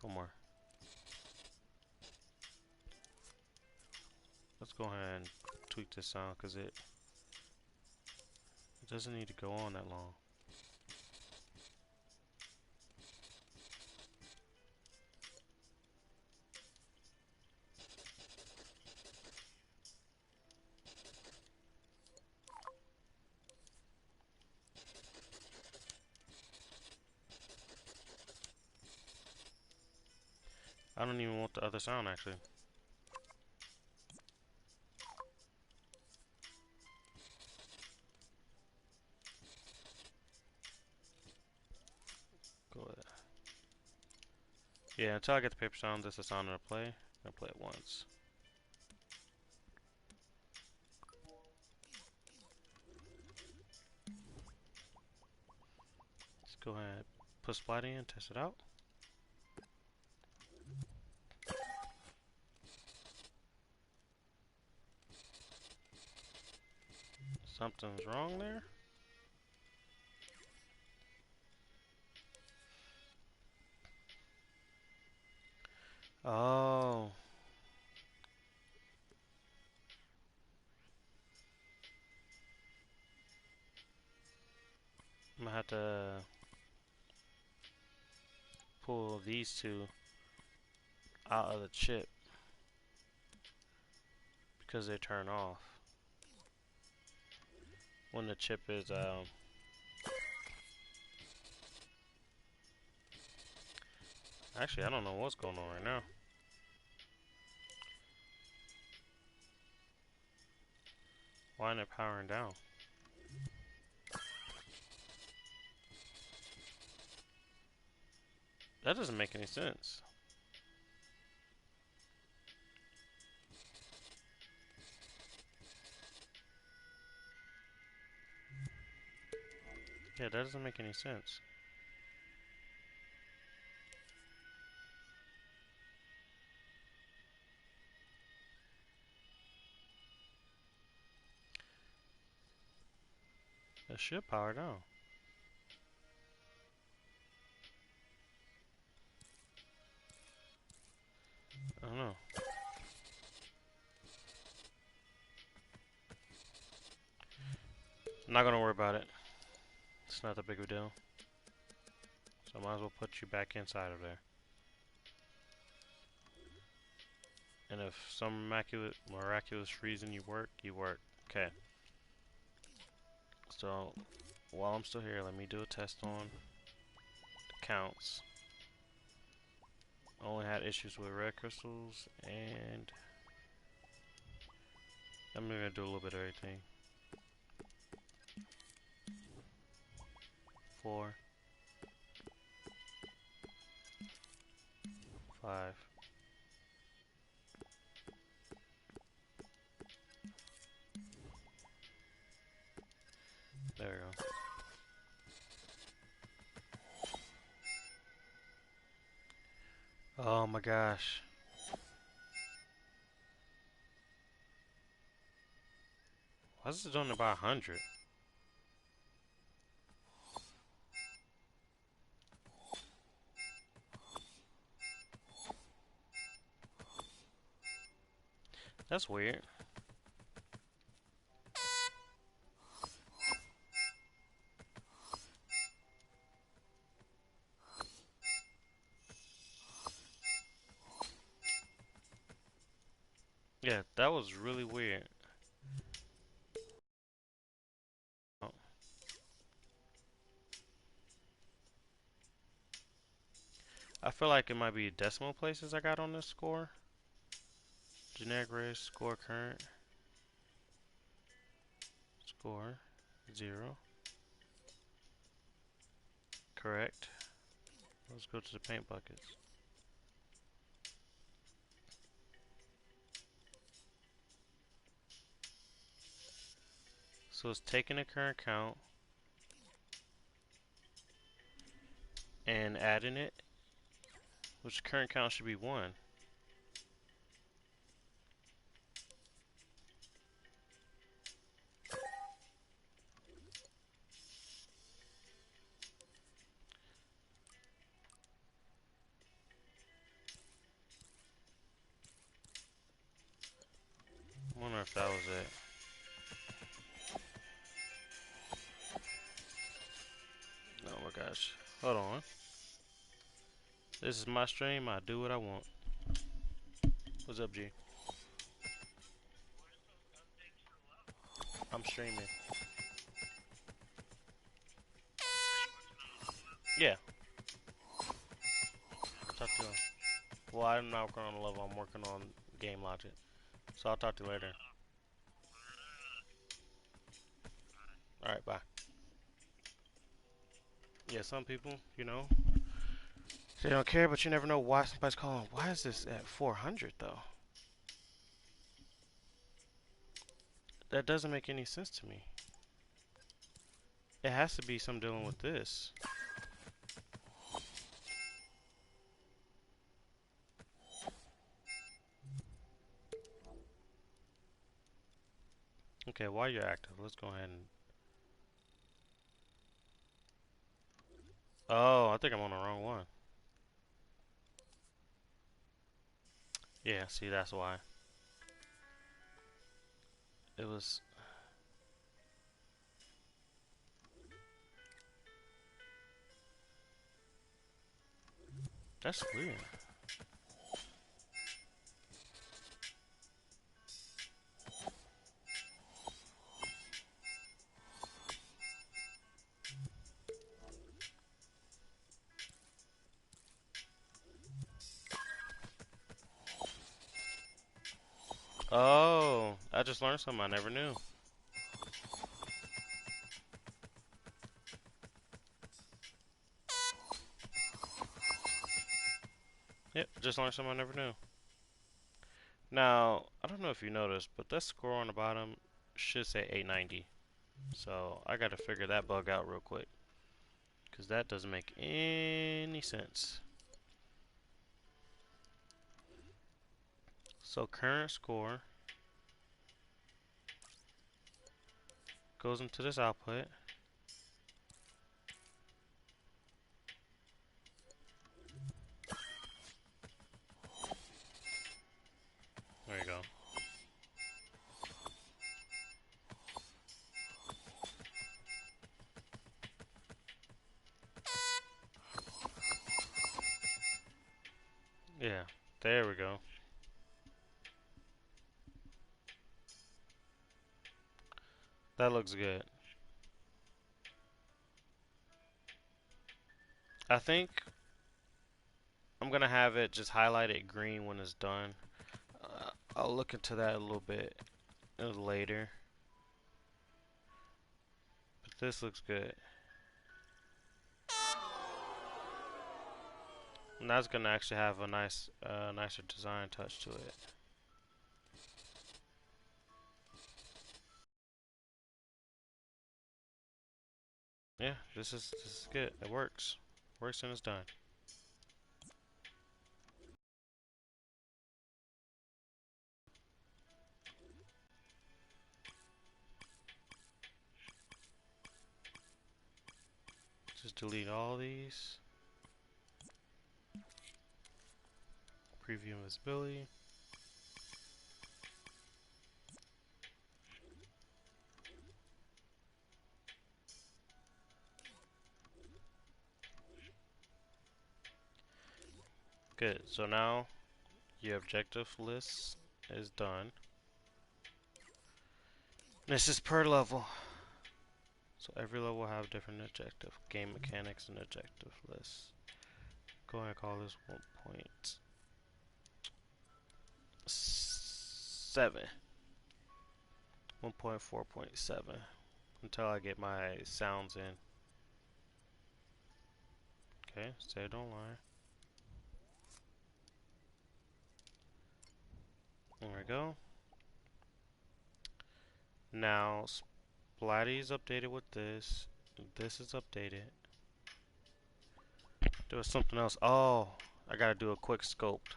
One more. Let's go ahead and tweak this sound because it doesn't need to go on that long. I don't even want the other sound actually. Go with that. Yeah, until I get the paper sound, this is the sound I'm gonna play. I'm gonna play it once. Let's go ahead and put Splatty in, test it out. Something's wrong there. Oh. I'm gonna have to pull these two out of the chip because they turn off when the chip is actually I don't know what's going on right now. Why isn't it powering down? That doesn't make any sense. Yeah, that doesn't make any sense. It should power down. I don't know. I'm not gonna worry about it. It's not that big of a deal. So I might as well put you back inside of there. And if some miraculous reason you work, you work. Okay. So while I'm still here, let me do a test on the counts. I only had issues with red crystals, and I'm gonna do a little bit of everything. 4, 5. There we go. Oh my gosh. Why is it doing about 100? That's weird. Yeah, that was really weird. Oh. I feel like it might be decimal places I got on this score. Generic race, score current, score 0. Correct. Let's go to the paint buckets. So it's taking the current count and adding it, which current count should be 1. I wonder if that was it. Oh my gosh. Hold on. This is my stream. I do what I want. What's up, G? I'm streaming. Yeah. Talk to him. Well, I'm not working on the level. I'm working on game logic. So I'll talk to you later. Alright, bye. Yeah, some people, you know, they don't care, but you never know why somebody's calling. Why is this at 400 though? That doesn't make any sense to me. It has to be something dealing with this. Okay, while you're active, let's go ahead and... Oh, I think I'm on the wrong one. Yeah, see, that's why. It was... That's weird. Oh, I just learned something I never knew. Yep, just learned something I never knew. Now, I don't know if you noticed, but that score on the bottom should say 890. So I gotta figure that bug out real quick, because that doesn't make any sense. So current score goes into this output. There you go. Yeah, there we go. That looks good. I think I'm gonna have it just highlighted green when it's done. I'll look into that a little bit later, but this looks good. And that's gonna actually have a nicer design touch to it. Yeah, this is good. It works. Works and it's done. Just delete all these. Preview visibility. Good. So now your objective list is done. This is per level. So every level will have different objective. Game mechanics and objective lists. Go ahead and call this 1.7. 1.4.7. Until I get my sounds in. Okay, say don't lie. There we go. Now, Splatty is updated with this. This is updated. Do something else. Oh, I gotta do a quick scope.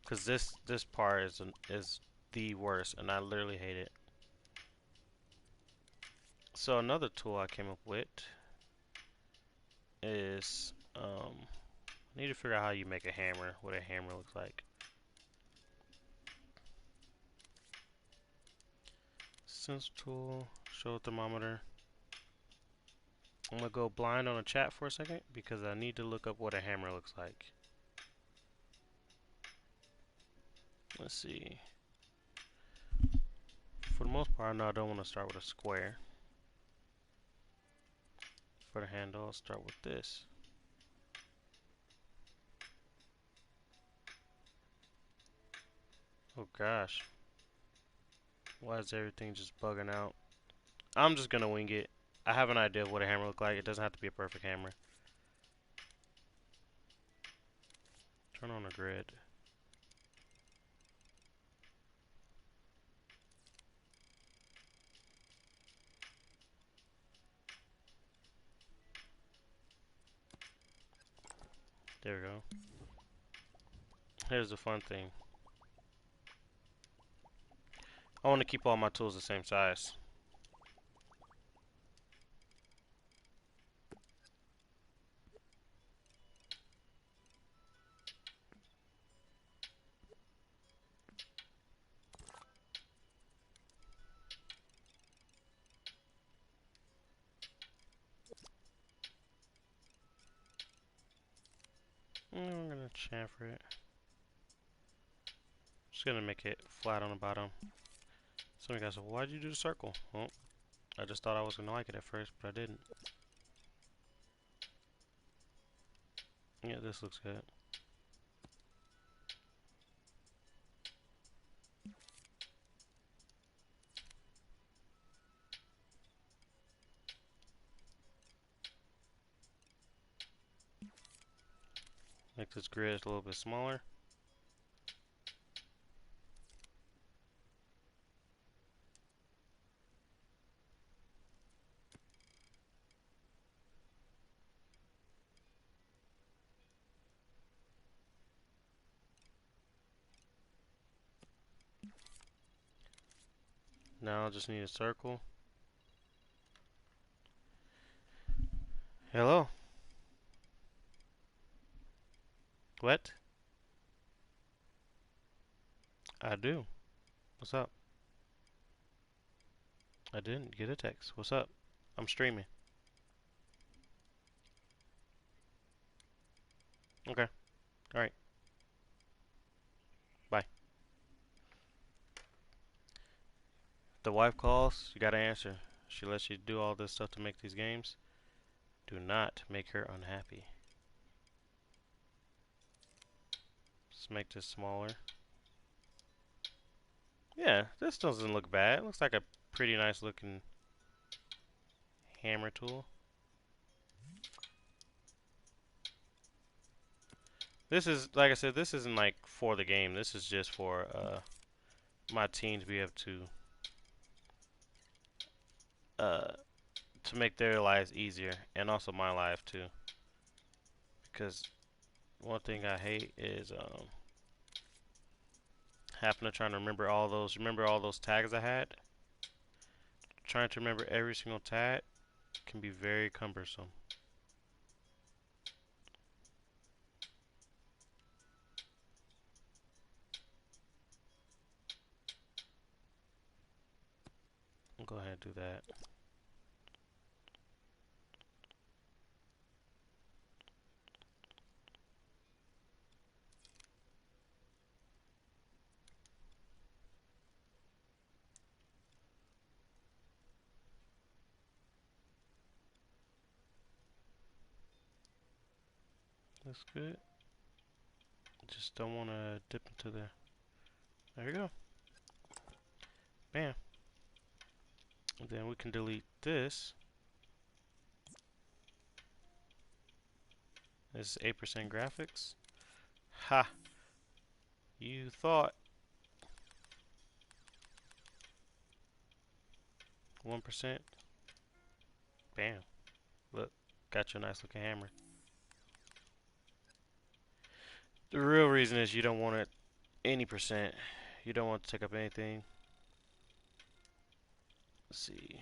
Cause this part is the worst, and I literally hate it. So another tool I came up with is I need to figure out how you make a hammer. What a hammer looks like. Sense tool, show thermometer. I'm gonna go blind on a chat for a second because I need to look up what a hammer looks like. Let's see. For the most part, no, I don't want to start with a square. For the handle, I'll start with this. Oh gosh. Why is everything just bugging out? I'm just gonna wing it. I have an idea of what a hammer looks like. It doesn't have to be a perfect hammer. Turn on the grid. There we go. Here's the fun thing. I want to keep all my tools the same size. I'm gonna chamfer it. Just gonna make it flat on the bottom. Some of you guys said, well, why'd you do the circle? Well, I just thought I was gonna like it at first, but I didn't. Yeah, this looks good. Make this grid a little bit smaller. Now I just need a circle. Hello? What? I do. What's up? I didn't get a text. What's up? I'm streaming. Okay. Alright. Bye. The wife calls, you gotta answer. She lets you do all this stuff to make these games. Do not make her unhappy. Let's make this smaller. Yeah, this doesn't look bad. It looks like a pretty nice looking hammer tool. This is, like I said, this isn't like for the game. This is just for my team to be able uh, to make their lives easier, and also my life too. Because one thing I hate is having to try to remember all those tags I had. Trying to remember every single tag can be very cumbersome. I'll go ahead and do that. That's good. Just don't want to dip into the... There we go. Bam. And then we can delete this. This is 8% graphics. Ha! You thought. 1%. Bam. Look, got you a nice looking hammer. The real reason is you don't want it any percent. You don't want to take up anything. Let's see.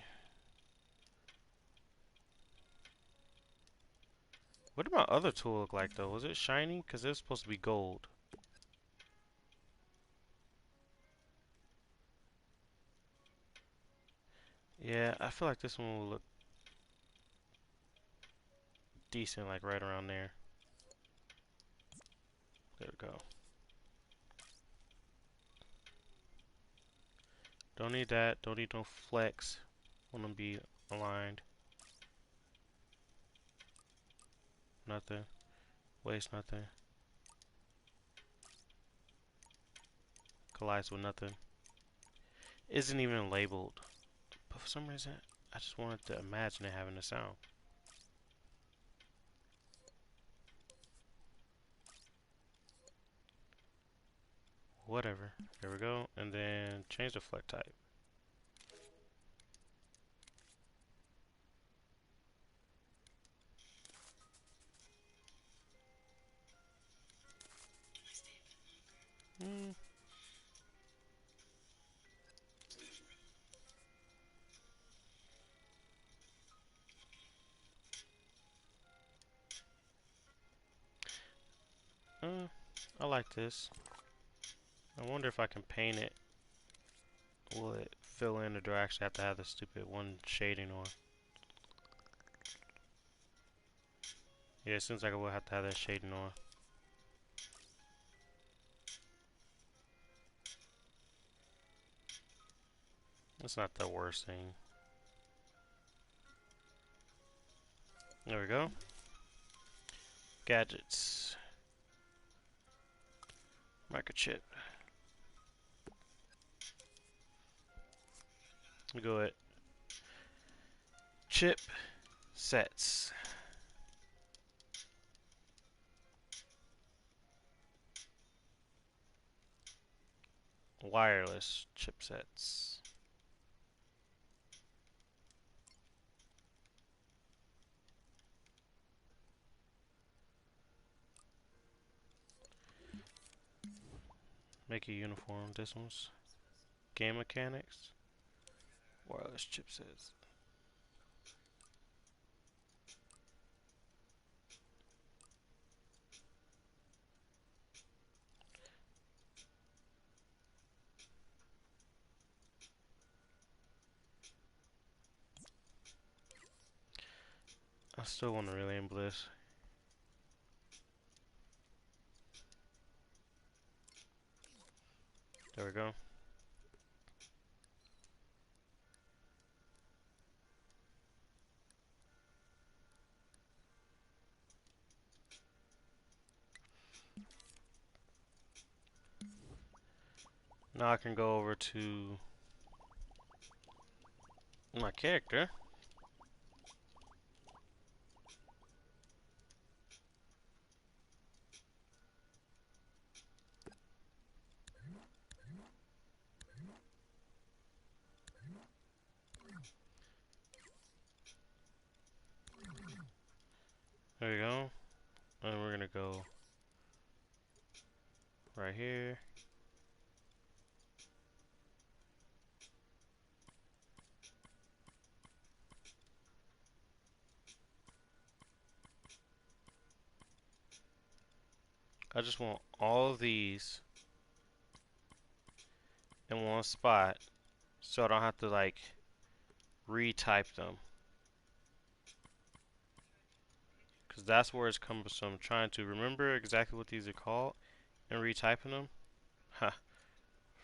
What did my other tool look like though? Was it shiny? Because it was supposed to be gold. Yeah, I feel like this one will look decent, like right around there. There we go. Don't need that. Don't need no flex. Want them to be aligned. Nothing. Waste nothing. Collides with nothing. Isn't even labeled. But for some reason, I just wanted to imagine it having a sound. Whatever. There we go. And then change the flex type. Hmm. I like this. I wonder if I can paint it. Will it fill in, or do I actually have to have the stupid one shading on? Yeah, it seems like I will have to have that shading on. That's not the worst thing. There we go. Gadgets. Microchip. We go at chip sets. wireless chipsets. Make it uniform. This one's game mechanics. Wireless chipsets. I still want to relay in bliss. There we go. Now I can go over to my character. There we go. And we're gonna go right here. I just want all of these in one spot so I don't have to like retype them. Because that's where it's cumbersome. Trying to remember exactly what these are called and retyping them. Ha,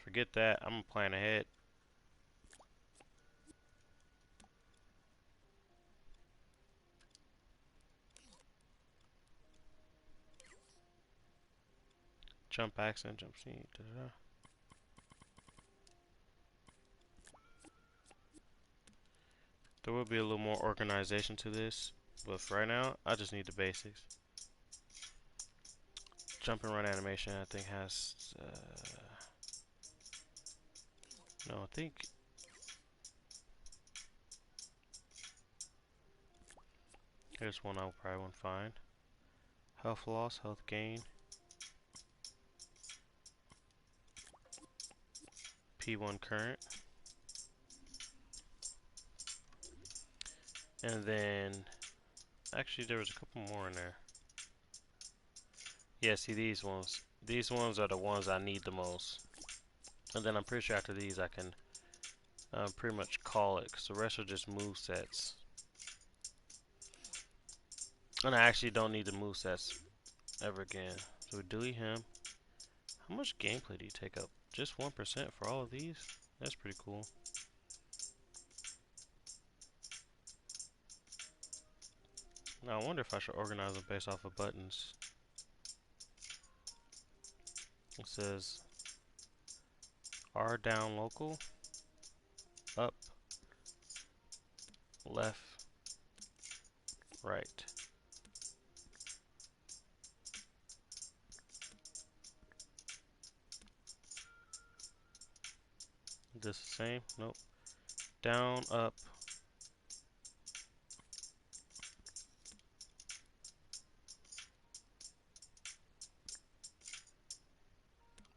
forget that. I'm gonna plan ahead. Jump accent, jump scene. Da -da -da. There will be a little more organization to this, but for right now, I just need the basics. Jump and run animation, I think has. No, I think. Here's one I probably won't find. Health loss, health gain. P1 current. And then, actually there was a couple more in there. Yeah, see these ones. These ones are the ones I need the most. And then I'm pretty sure after these I can pretty much call it, because the rest are just move sets. And I actually don't need the move sets ever again. So we delete him. How much gameplay do you take up? Just 1% for all of these? That's pretty cool. Now I wonder if I should organize them based off of buttons. It says R down local, up, left, right. This the same? Nope. Down, up,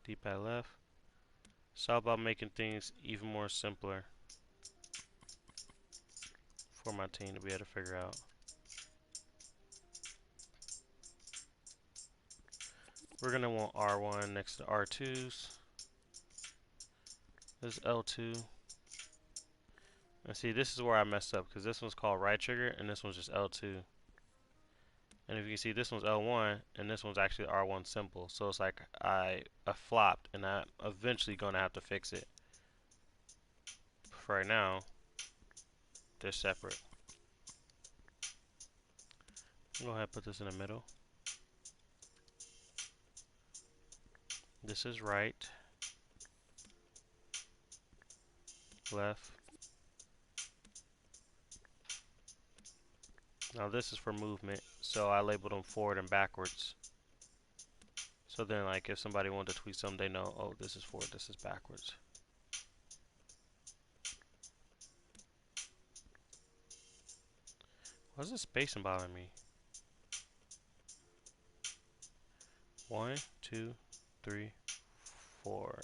D-pad left. It's all about making things even more simpler for my team to be able to figure out. We're gonna want R1 next to R2s. This is L2. And see, this is where I messed up, because this one's called right trigger and this one's just L2. And if you can see, this one's L1 and this one's actually R1 simple. So it's like I flopped, and I'm eventually gonna have to fix it. For right now, they're separate. Go ahead and put this in the middle. This is right, left. Now this is for movement, so I labeled them forward and backwards. So then, like, if somebody wanted to tweet something, they know, oh, this is forward, this is backwards. Why is this spacing bothering me? 1, 2, 3, 4.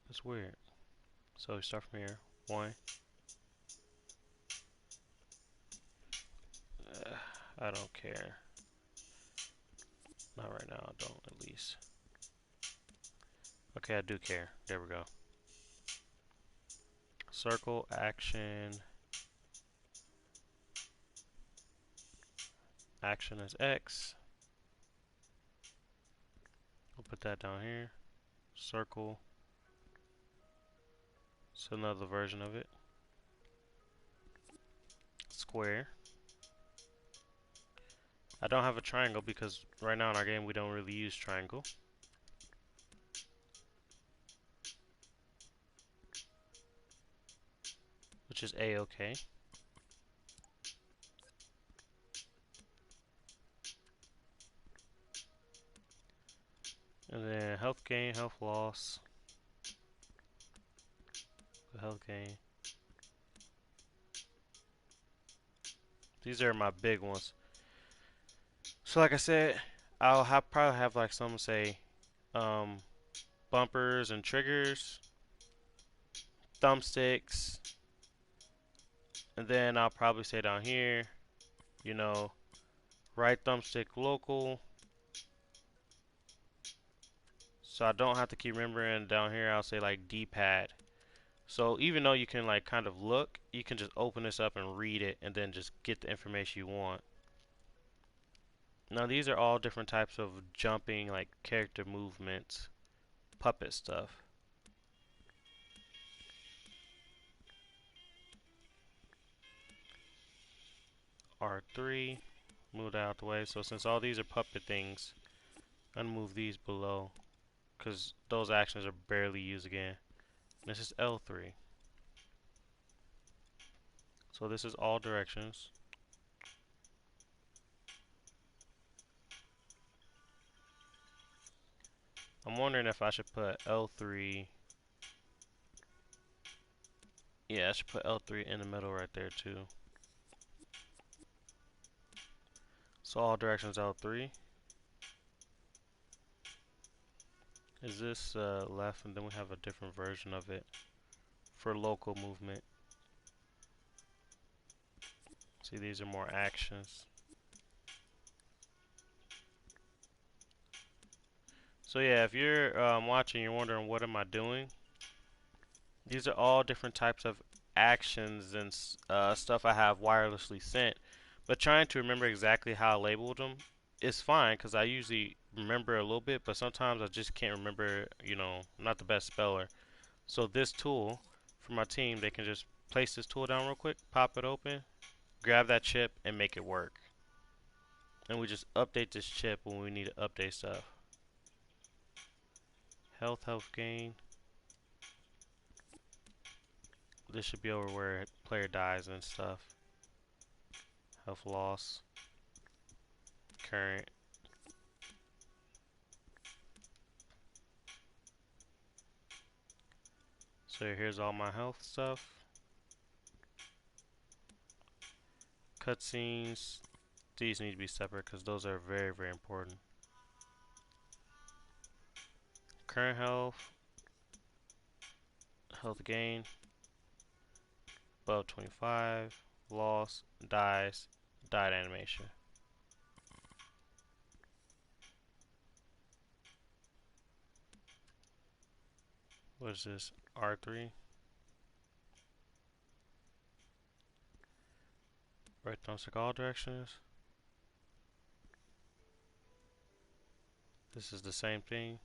That's weird. So we start from here. 1. I don't care. Not right now, I don't, at least. Okay, I do care. There we go. Circle, action. Action is X. We'll put that down here. Circle. It's another version of it. Square. I don't have a triangle because right now in our game we don't really use triangle. Which is A-okay. And then health gain, health loss. Health gain. These are my big ones. So like I said, I'll probably have like some say bumpers and triggers, thumbsticks, and then I'll probably say down here, you know, right thumbstick local. So I don't have to keep remembering. Down here I'll say like D-pad. So even though you can like kind of look, you can just open this up and read it and then just get the information you want. Now these are all different types of jumping, like character movements, puppet stuff. R3, move that out the way. So since all these are puppet things, unmove these below because those actions are barely used again. This is L3. So this is all directions. I'm wondering if I should put L3. Yeah, I should put L3 in the middle right there too. So all directions L3. Is this left, and then we have a different version of it for local movement. See, these are more actions. So yeah, if you're watching, you're wondering what am I doing? These are all different types of actions and stuff I have wirelessly sent. But trying to remember exactly how I labeled them is fine because I usually remember a little bit, but sometimes I just can't remember, you know, I'm not the best speller. So this tool, for my team, they can just place this tool down real quick, pop it open, grab that chip, and make it work. And we just update this chip when we need to update stuff. Health gain. This should be over where player dies and stuff. Health loss. Current. So here's all my health stuff. Cutscenes. These need to be separate because those are very, very important. Current health. Health gain. Above 25. Loss. Dies. Died animation. What is this? R3. Right thumbstick all directions. This is the same thing.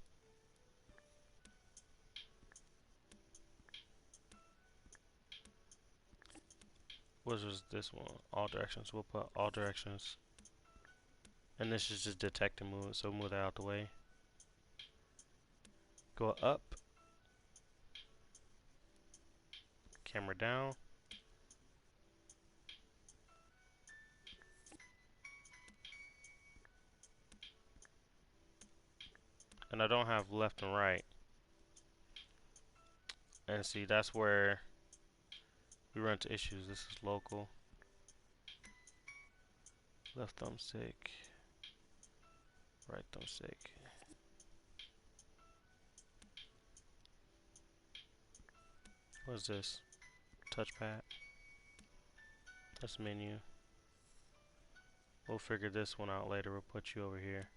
What was this one? All directions. We'll put all directions. And this is just detecting movement, so move that out the way. Go up. Camera down. and I don't have left and right. And see, that's where we run into issues. This is local. Left thumbstick. Right thumbstick. What is this? Touchpad. That's menu. We'll figure this one out later. We'll put you over here.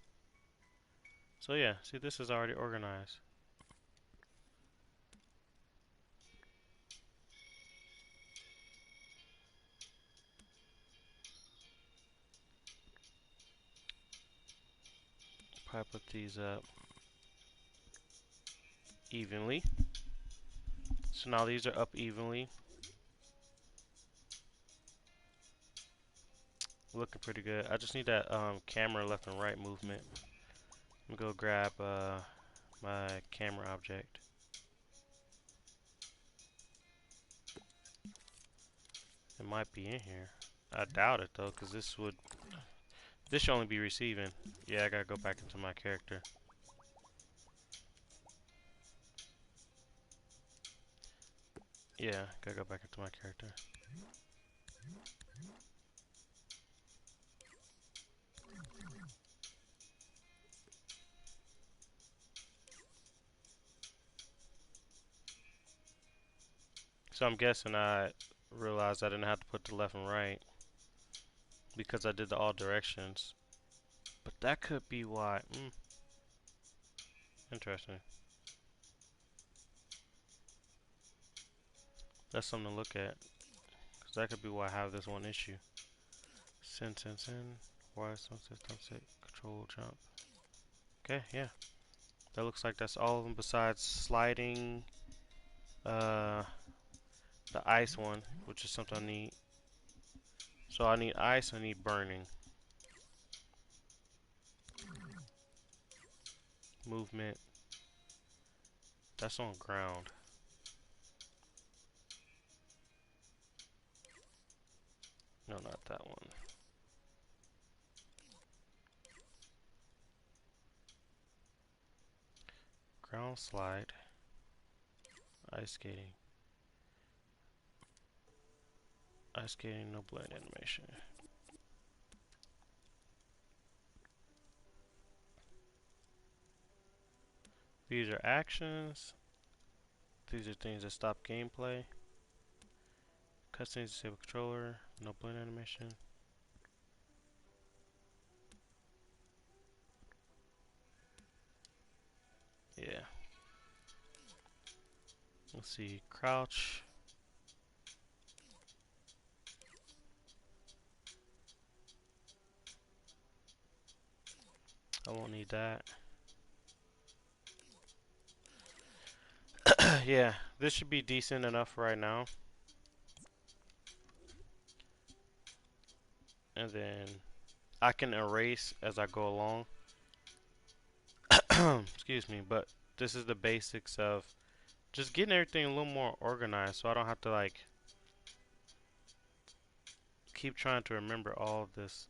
So yeah, see, this is already organized. Probably put these up evenly. So now these are up evenly. Looking pretty good. I just need that camera left and right movement. I'm gonna go grab my camera object. It might be in here. I doubt it though, because this should only be receiving. Yeah, I gotta go back into my character. Yeah, gotta go back into my character. So I'm guessing I realized I didn't have to put the left and right because I did the all directions. But that could be why. Interesting. That's something to look at. Because that could be why I have this one issue. Send. Y, system set, control, jump. Okay, yeah. That looks like that's all of them besides sliding, the ice one, which is something I need. So I need ice, I need burning. Movement. That's on ground. No, not that one. Ground slide. Ice skating. Ice skating, no blend animation. These are actions. These are things that stop gameplay. Cutscenes, disable controller, no blend animation. Yeah. Let's see, crouch. I won't need that. Yeah, this should be decent enough right now. And then I can erase as I go along. Excuse me, but this is the basics of just getting everything a little more organized so I don't have to like keep trying to remember all of this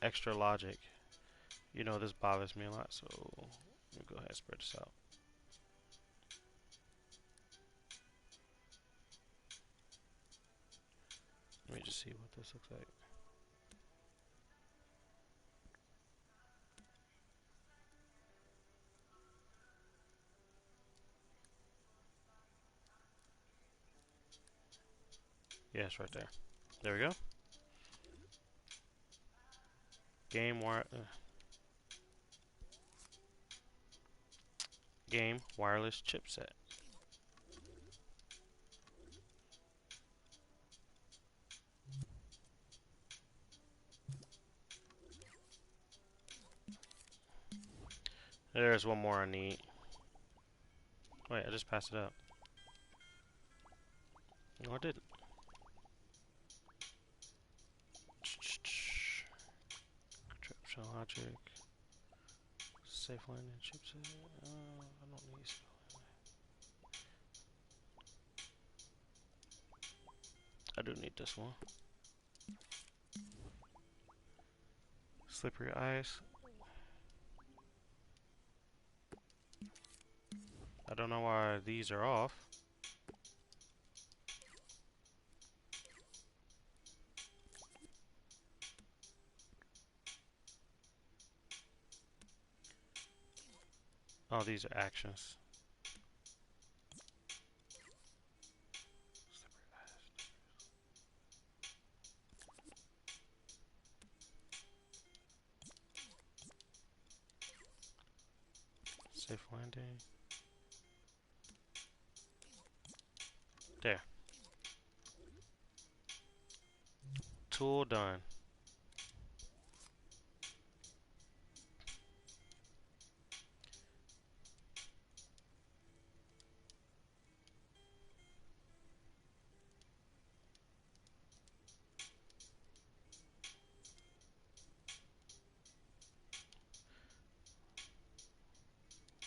extra logic. You know, this bothers me a lot, so let me go ahead and spread this out. Let me just see what this looks like. Yeah, it's right there. There we go. Game wireless chipset. There's one more I need. Wait, I just passed it up. No, I didn't. Contraption logic. Safe landing chipset. I don't need safe landing. I do need this one. Slippery ice. I don't know why these are off. Oh, these are actions. Safe landing. There. Tool done.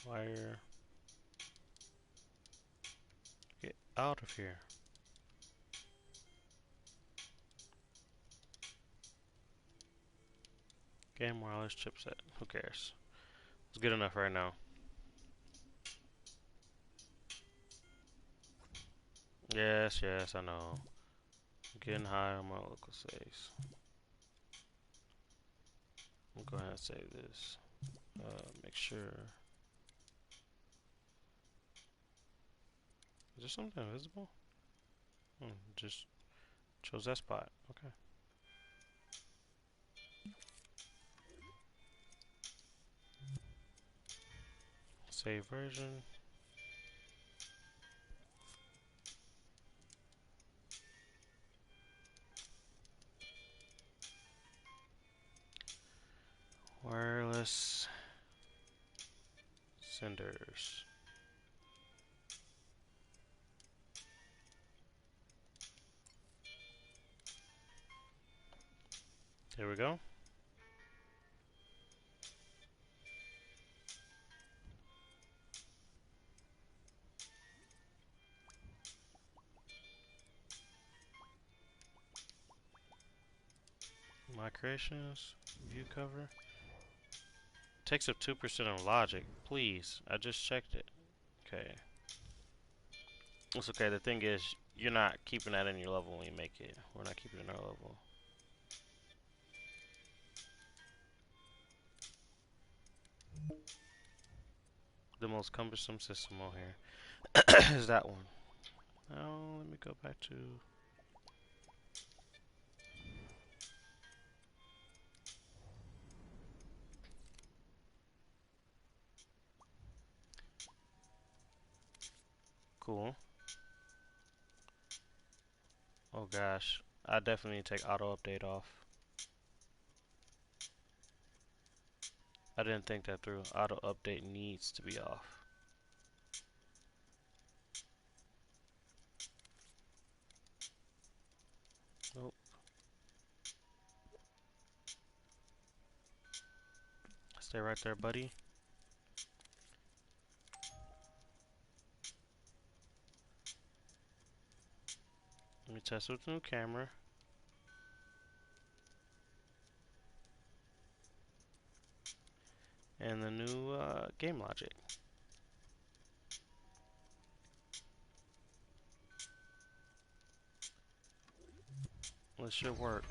Wire. Get out of here. Game wireless chipset. Who cares? It's good enough right now. Yes, yes, I know. I'm getting high on my local saves. I'm gonna go ahead and save this. Make sure. Is there something invisible? Just chose that spot. Okay. Save version. Wireless senders. There we go. My creations, view cover. Takes up 2% of logic. Please, I just checked it. Okay. It's okay. The thing is, you're not keeping that in your level when you make it. We're not keeping it in our level. The most cumbersome system on here is that one. Now, let me go back to. Cool. Oh gosh, I definitely need to take auto update off. I didn't think that through. Auto update needs to be off. Nope. Stay right there, buddy. Let me test with the new camera. And the new game logic. This should work.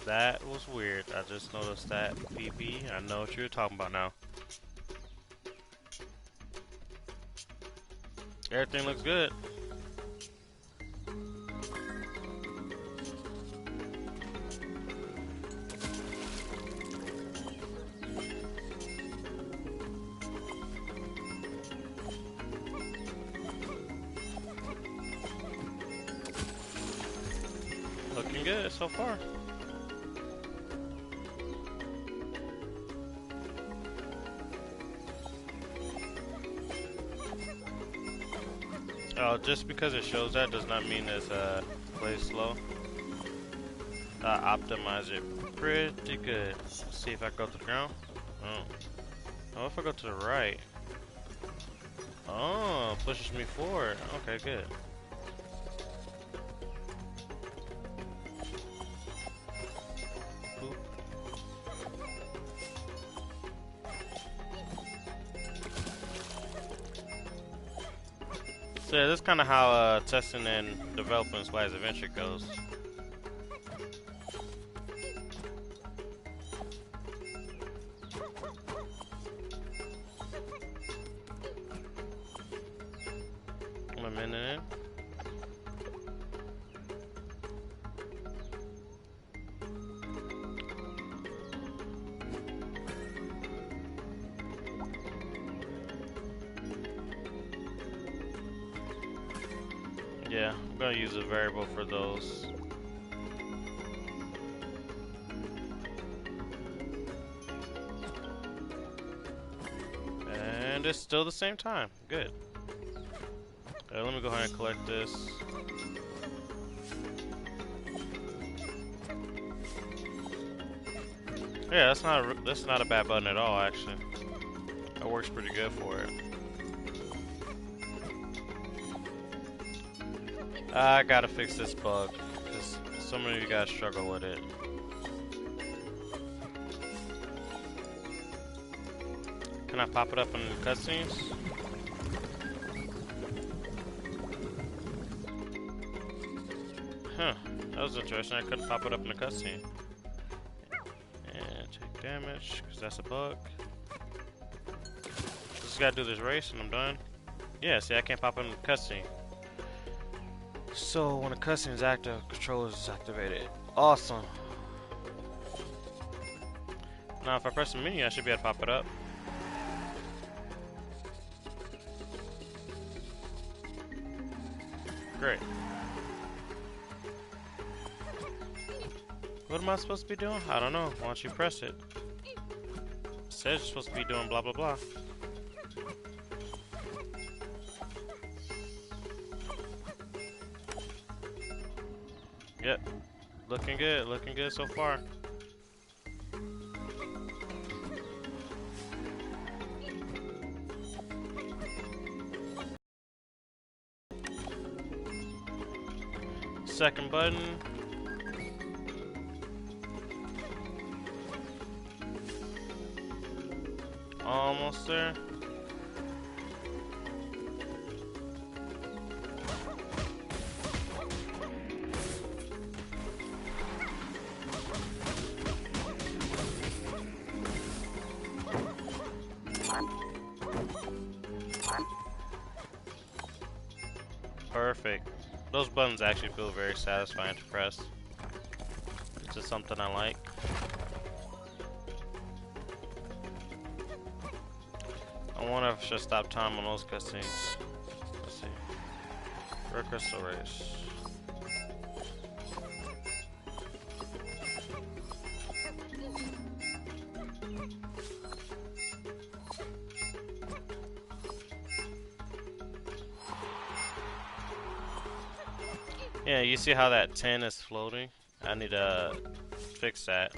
That was weird. I just noticed that PP. I know what you're talking about now. Everything looks good. Looking good so far. Just because it shows that does not mean it's plays slow. I optimize it pretty good. Let's see if I go to the ground. Oh, if I go to the right. Oh, pushes me forward. Okay, good. So yeah, that's kind of how testing and developing Splatty's Adventure goes. I'm a minute in. Yeah, I'm gonna use a variable for those. And it's still the same time. Good. Let me go ahead and collect this. Yeah, that's not a bad button at all, actually. That works pretty good for it. I gotta fix this bug, because so many of you guys struggle with it. Can I pop it up in cutscenes? Huh, that was interesting. I couldn't pop it up in the cutscene. And take damage, because that's a bug. Just gotta do this race and I'm done. Yeah, see, I can't pop it in the cutscene. So when a cutscene is active, controller is activated. Awesome. Now if I press the menu, I should be able to pop it up. Great. What am I supposed to be doing? I don't know. Why don't you press it? It says you're supposed to be doing blah blah blah. Yep. Looking good so far. Second button. Almost there. Perfect. Those buttons actually feel very satisfying to press. It's just something I like. I wonder if I should stop time on those cutscenes. Let's see. Rare crystal race. Yeah, you see how that 10 is floating? I need to fix that.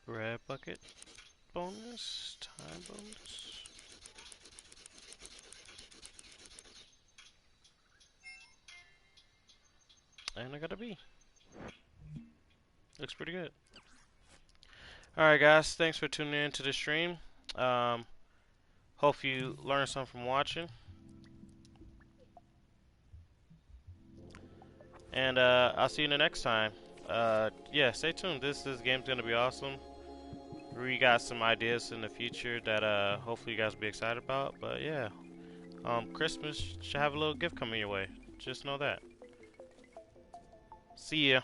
Red bucket bonus, time bonus. And I got a B. Looks pretty good. Alright guys, thanks for tuning in to the stream. Hope you learned something from watching. And I'll see you in the next time. Yeah, stay tuned. This game's gonna be awesome. We got some ideas in the future that hopefully you guys will be excited about. But yeah, Christmas should have a little gift coming your way. Just know that. See ya.